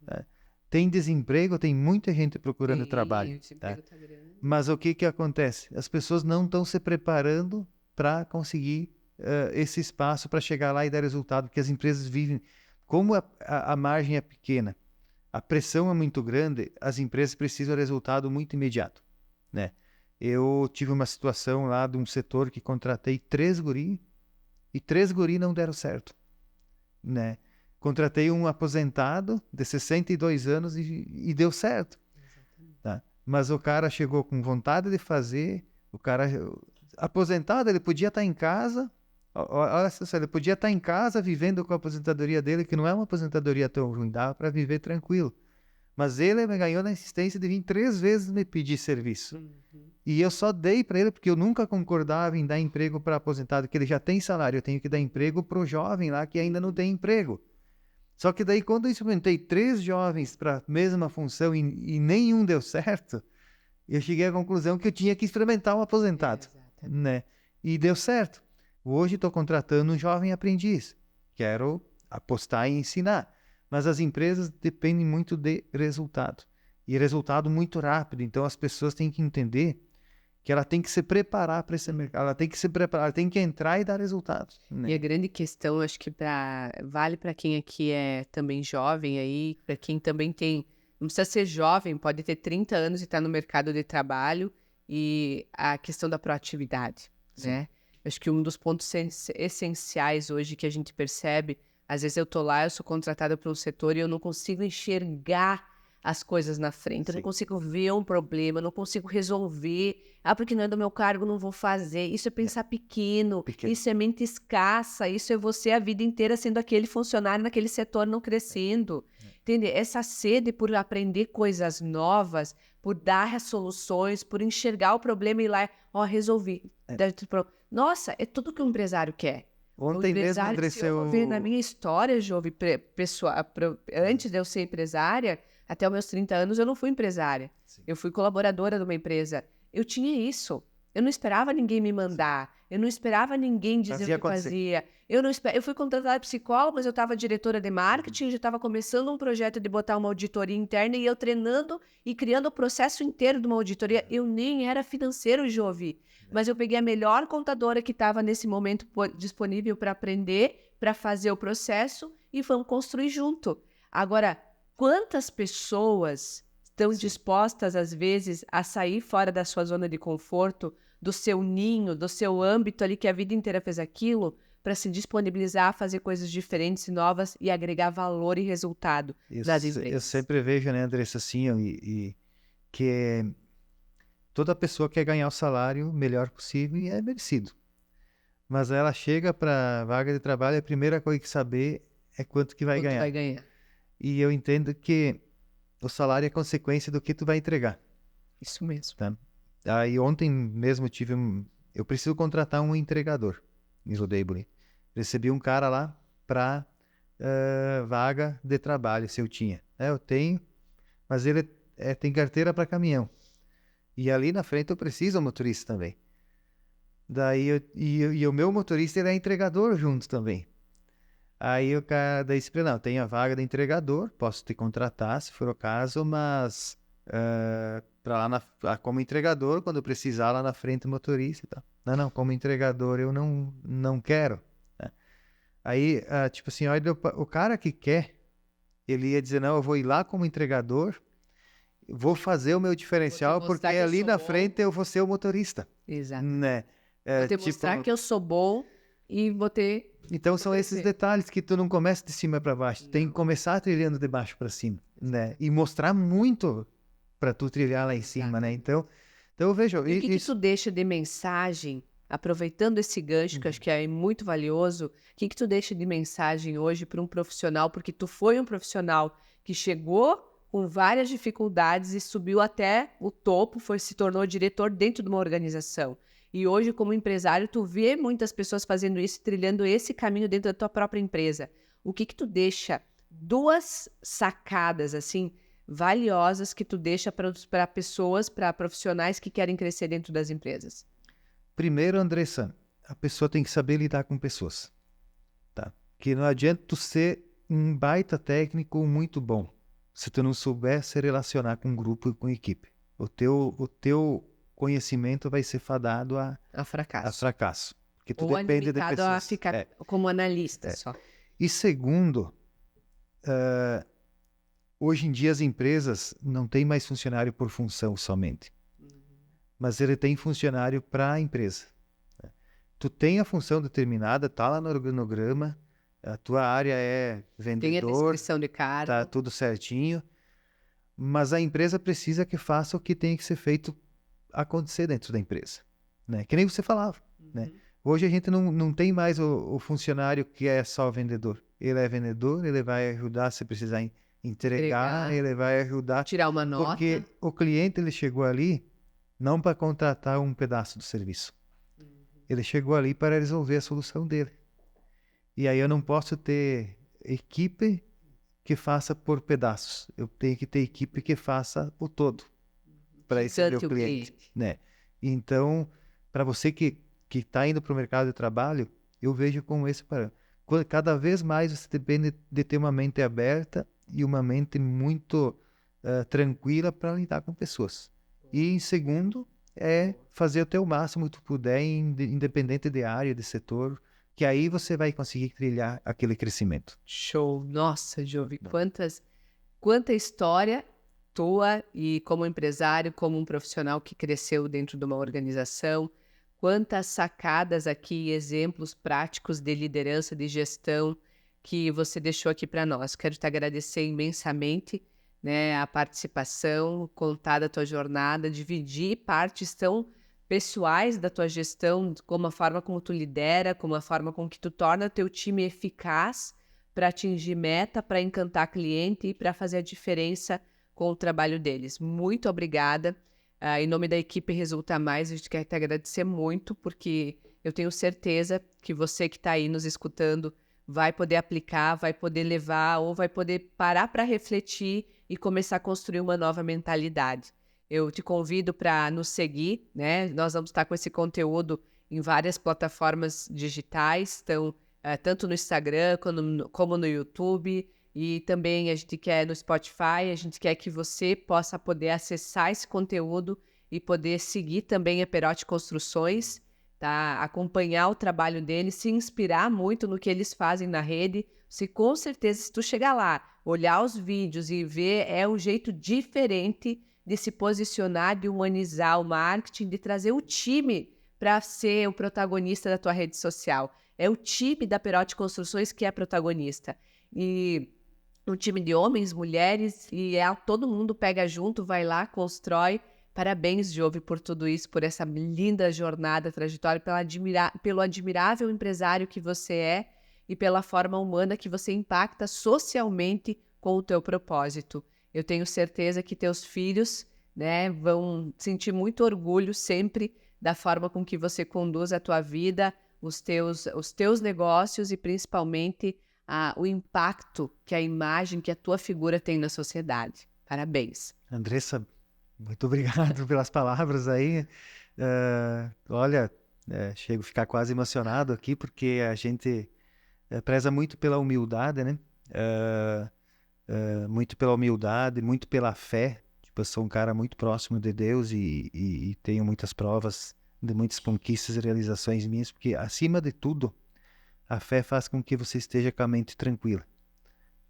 Tá? Tem desemprego, tem muita gente procurando trabalho. O desemprego tá grande. Mas o que acontece? As pessoas não estão se preparando para conseguir esse espaço para chegar lá e dar resultado, porque as empresas vivem... Como a margem é pequena, a pressão é muito grande, as empresas precisam de resultado muito imediato, né? Eu tive uma situação lá de um setor que contratei 3 guri e 3 guri não deram certo, né? Contratei um aposentado de 62 anos e deu certo, tá? Mas o cara chegou com vontade de fazer, o cara aposentado, ele podia estar em casa, olha só, ele podia estar em casa vivendo com a aposentadoria dele, que não é uma aposentadoria tão ruim, dava para viver tranquilo. Mas ele me ganhou na insistência de vir 3 vezes me pedir serviço. E eu só dei para ele porque eu nunca concordava em dar emprego para aposentado, que ele já tem salário. Eu tenho que dar emprego para o jovem lá que ainda não tem emprego. Só que daí, quando eu experimentei 3 jovens para a mesma função e nenhum deu certo, eu cheguei à conclusão que eu tinha que experimentar um aposentado, né? E deu certo. Hoje estou contratando um jovem aprendiz. Quero apostar em ensinar. Mas as empresas dependem muito de resultado. E resultado muito rápido. Então as pessoas têm que entender que ela tem que se preparar para esse mercado. Ela tem que se preparar, ela tem que entrar e dar resultados, né? E a grande questão, acho que vale para quem aqui é também jovem aí, para quem também não precisa ser jovem, pode ter 30 anos e estar no mercado de trabalho, e a questão da proatividade, né? Acho que um dos pontos essenciais hoje que a gente percebe, às vezes eu tô lá, eu sou contratada para um setor e eu não consigo enxergar as coisas na frente, eu não consigo ver um problema, eu não consigo resolver. Porque não é do meu cargo, não vou fazer. Isso é pensar pequeno, isso é mente escassa, isso é você a vida inteira sendo aquele funcionário naquele setor não crescendo. Entende? Essa sede por aprender coisas novas, por dar soluções, por enxergar o problema e ir lá, resolvi. Nossa, é tudo que um empresário quer. Ontem mesmo, André, Na minha história, Jove, pessoal, antes de eu ser empresária, até os meus 30 anos, eu não fui empresária. Eu fui colaboradora de uma empresa. Eu tinha isso. Eu não esperava ninguém me mandar. Eu não esperava ninguém dizer o que fazia. Eu fui contratada psicóloga, mas eu estava diretora de marketing, já estava começando um projeto de botar uma auditoria interna e eu treinando e criando o processo inteiro de uma auditoria. Eu nem era financeiro, Jovi. Mas eu peguei a melhor contadora que estava nesse momento disponível para aprender, para fazer o processo e vamos construir junto. Agora, quantas pessoas estão dispostas, às vezes, a sair fora da sua zona de conforto, do seu ninho, do seu âmbito ali, que a vida inteira fez aquilo, para se disponibilizar a fazer coisas diferentes e novas e agregar valor e resultado das empresas? Eu sempre vejo, né, Andressa, assim, que toda pessoa quer ganhar o salário melhor possível e é merecido. Mas ela chega para a vaga de trabalho, a primeira coisa que saber é quanto que vai ganhar. E eu entendo que o salário é consequência do que tu vai entregar. Isso mesmo. Tá? Aí ontem mesmo eu preciso contratar um entregador em Rodebury. Recebi um cara lá para vaga de trabalho, se eu tinha. Eu tenho, mas ele tem carteira para caminhão. E ali na frente eu preciso de um motorista também. Daí e o meu motorista ele é entregador junto também. Aí o cara daí disse, não, tem a vaga de entregador, posso te contratar se for o caso, mas para como entregador, quando eu precisar lá na frente motorista e tal. Não, como entregador eu não quero. Né? Aí, tipo assim, olha, o cara que quer, ele ia dizer, não, eu vou ir lá como entregador, vou fazer o meu diferencial, porque ali na frente eu vou ser o motorista. Exato. Né? Vou te mostrar que eu sou bom e vou ter... Então são esses detalhes que tu não começa de cima para baixo, tem que começar trilhando de baixo para cima, né? E mostrar muito para tu trilhar lá em cima, né? Então eu vejo... E o que tu deixa de mensagem, aproveitando esse gancho, que eu acho que é muito valioso, o que tu deixa de mensagem hoje para um profissional, porque tu foi um profissional que chegou com várias dificuldades e subiu até o topo, se tornou diretor dentro de uma organização. E hoje, como empresário, tu vê muitas pessoas fazendo isso, trilhando esse caminho dentro da tua própria empresa. O que tu deixa? 2 sacadas, assim, valiosas que tu deixa para pessoas, para profissionais que querem crescer dentro das empresas. Primeiro, Andressa, a pessoa tem que saber lidar com pessoas. Tá? Que não adianta tu ser um baita técnico muito bom se tu não souber se relacionar com grupo e com equipe. O teu conhecimento vai ser fadado a fracasso. Porque tu ou depende de pessoas. A ficar como analista só. E segundo, hoje em dia as empresas não têm mais funcionário por função somente. Mas ele tem funcionário para a empresa. Tu tem a função determinada, tá lá no organograma, a tua área é vendedor, tem a descrição de cargo, tá tudo certinho, mas a empresa precisa que faça o que tem que ser feito acontecer dentro da empresa, né? Que nem você falava, né? Hoje a gente não tem mais o funcionário que é só vendedor. Ele é vendedor, ele vai ajudar se precisar entregar, ele vai ajudar... Tirar uma nota. Porque o cliente ele chegou ali não para contratar um pedaço do serviço. Ele chegou ali para resolver a solução dele. E aí eu não posso ter equipe que faça por pedaços. Eu tenho que ter equipe que faça o todo para esse meu cliente. Né? Então, para você que está indo para o mercado de trabalho, eu vejo como esse parâmetro. Cada vez mais você depende de ter uma mente aberta e uma mente muito tranquila para lidar com pessoas. E em segundo, fazer o teu máximo que tu puder, independente de área, de setor, que aí você vai conseguir trilhar aquele crescimento. Show! Nossa, Jovi, quanta história tua e como empresário, como um profissional que cresceu dentro de uma organização, quantas sacadas aqui, exemplos práticos de liderança, de gestão que você deixou aqui para nós. Quero te agradecer imensamente, né, a participação, contar da tua jornada, dividir partes tão pessoais da tua gestão, como a forma como tu lidera, como a forma com que tu torna teu time eficaz para atingir meta, para encantar cliente e para fazer a diferença com o trabalho deles. Muito obrigada. Em nome da equipe Resulta Mais, a gente quer te agradecer muito, porque eu tenho certeza que você que está aí nos escutando vai poder aplicar, vai poder levar ou vai poder parar para refletir e começar a construir uma nova mentalidade. Eu te convido para nos seguir, né? Nós vamos estar com esse conteúdo em várias plataformas digitais, então, tanto no Instagram como no YouTube, e também a gente quer no Spotify, a gente quer que você possa poder acessar esse conteúdo e poder seguir também a Perotti Construções, tá? Acompanhar o trabalho deles, se inspirar muito no que eles fazem na rede. Se com certeza, se tu chegar lá, olhar os vídeos e ver, é um jeito diferente de se posicionar, de humanizar o marketing, de trazer o time para ser o protagonista da tua rede social. É o time da Perotti Construções que é protagonista. E um time de homens, mulheres, e todo mundo pega junto, vai lá, constrói. Parabéns, Jovi, por tudo isso, por essa linda jornada, trajetória, pelo admirável empresário que você é e pela forma humana que você impacta socialmente com o teu propósito. Eu tenho certeza que teus filhos, né, vão sentir muito orgulho sempre da forma com que você conduz a tua vida, os teus negócios e principalmente o impacto que a imagem, que a tua figura tem na sociedade. Parabéns. Andressa, muito obrigado pelas palavras aí. Olha, chego a ficar quase emocionado aqui, porque a gente preza muito pela humildade, né? Muito pela humildade, muito pela fé. Tipo, eu sou um cara muito próximo de Deus e tenho muitas provas de muitas conquistas e realizações minhas, porque, acima de tudo, a fé faz com que você esteja com a mente tranquila.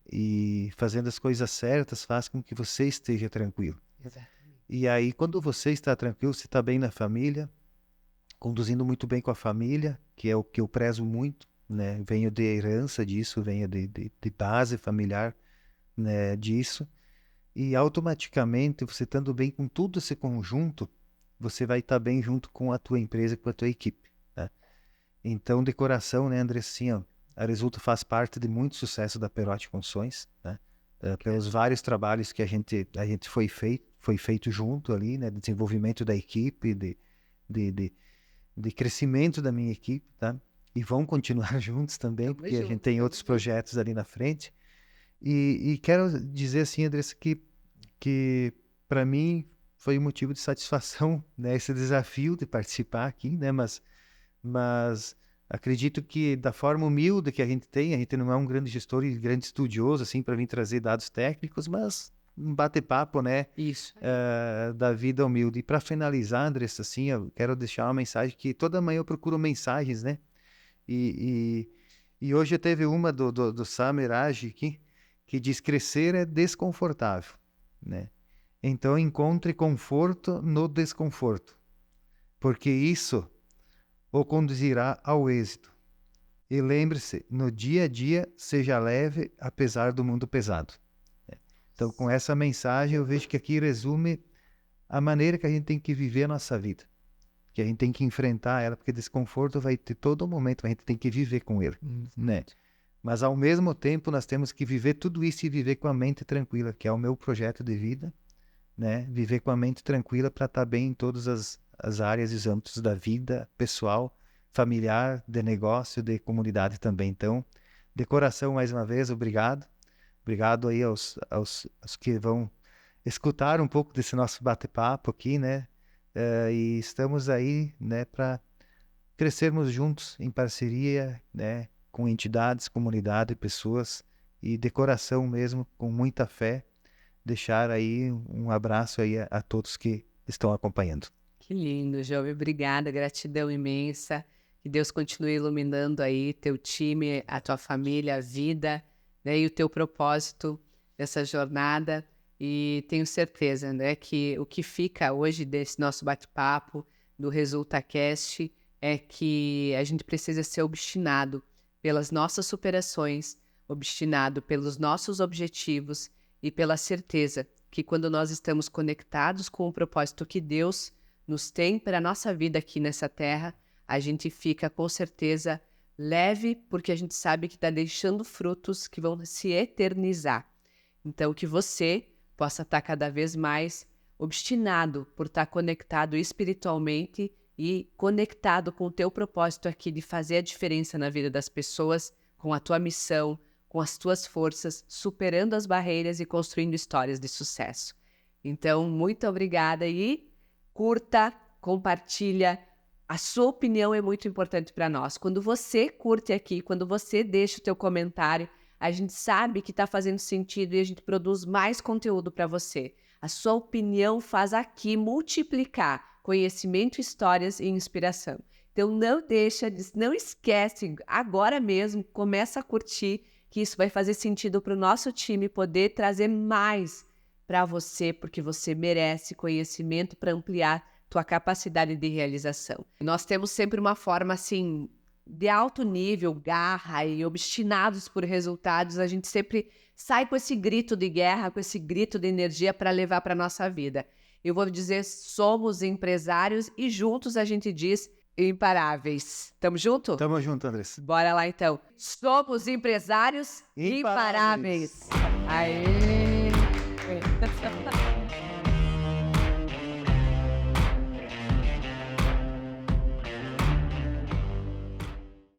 E fazendo as coisas certas faz com que você esteja tranquilo. Exatamente. E aí, quando você está tranquilo, você está bem na família, conduzindo muito bem com a família, que é o que eu prezo muito, né? Venho de herança disso, venho de base familiar, né, disso. E automaticamente, você estando bem com tudo esse conjunto, você vai estar bem junto com a tua empresa, com a tua equipe, né? Então, de coração, né, André, assim, ó, a Resulta faz parte de muito sucesso da Perotti Construções, né? Pelos vários trabalhos que a gente foi feito junto ali, né? De desenvolvimento da equipe, de crescimento da minha equipe, tá? E vão continuar juntos também, porque a gente tem outros projetos ali na frente. E quero dizer assim, Andressa, que para mim foi um motivo de satisfação, né? Esse desafio de participar aqui, né? Mas acredito que da forma humilde que a gente não é um grande gestor e grande estudioso, assim, para vir trazer dados técnicos, mas um bate-papo, né? Isso. Da vida humilde. E para finalizar, Andressa, assim, eu quero deixar uma mensagem que toda manhã eu procuro mensagens, né? E hoje teve uma do Samer Age aqui, que diz: crescer é desconfortável, né? Então encontre conforto no desconforto, porque isso o conduzirá ao êxito. E lembre-se, no dia a dia, seja leve, apesar do mundo pesado. Então, com essa mensagem, eu vejo que aqui resume a maneira que a gente tem que viver a nossa vida. Que a gente tem que enfrentar ela, porque desconforto vai ter todo momento, a gente tem que viver com ele, né? Mas, ao mesmo tempo, nós temos que viver tudo isso e viver com a mente tranquila, que é o meu projeto de vida, né? Viver com a mente tranquila para estar bem em todas as áreas e os âmbitos da vida pessoal, familiar, de negócio, de comunidade também. Então, de coração, mais uma vez, obrigado. Obrigado aí aos que vão escutar um pouco desse nosso bate-papo aqui, né? E estamos aí, né, para crescermos juntos em parceria, né, com entidades, comunidade, pessoas, e de coração mesmo, com muita fé, deixar aí um abraço aí a todos que estão acompanhando. Que lindo, Jovem. Obrigada, gratidão imensa. Que Deus continue iluminando aí teu time, a tua família, a vida, né, e o teu propósito dessa jornada. E tenho certeza, né, que o que fica hoje desse nosso bate-papo, do ResultaCast, é que a gente precisa ser obstinado pelas nossas superações, obstinado pelos nossos objetivos e pela certeza que quando nós estamos conectados com o propósito que Deus nos tem para a nossa vida aqui nessa terra, a gente fica com certeza leve, porque a gente sabe que está deixando frutos que vão se eternizar. Então, que você possa estar cada vez mais obstinado por estar conectado espiritualmente e conectado com o teu propósito aqui de fazer a diferença na vida das pessoas, com a tua missão, com as tuas forças, superando as barreiras e construindo histórias de sucesso. Então, muito obrigada e curta, compartilha. A sua opinião é muito importante para nós. Quando você curte aqui, quando você deixa o teu comentário, a gente sabe que está fazendo sentido e a gente produz mais conteúdo para você. A sua opinião faz aqui multiplicar conhecimento, histórias e inspiração. Então não esquece, agora mesmo, começa a curtir, que isso vai fazer sentido para o nosso time poder trazer mais para você, porque você merece conhecimento para ampliar tua capacidade de realização. Nós temos sempre uma forma assim de alto nível, garra e obstinados por resultados. A gente sempre sai com esse grito de guerra, com esse grito de energia para levar para nossa vida. Eu vou dizer, somos empresários e juntos a gente diz imparáveis. Tamo junto? Tamo junto, Andressa. Bora lá então. Somos empresários imparáveis. Aê!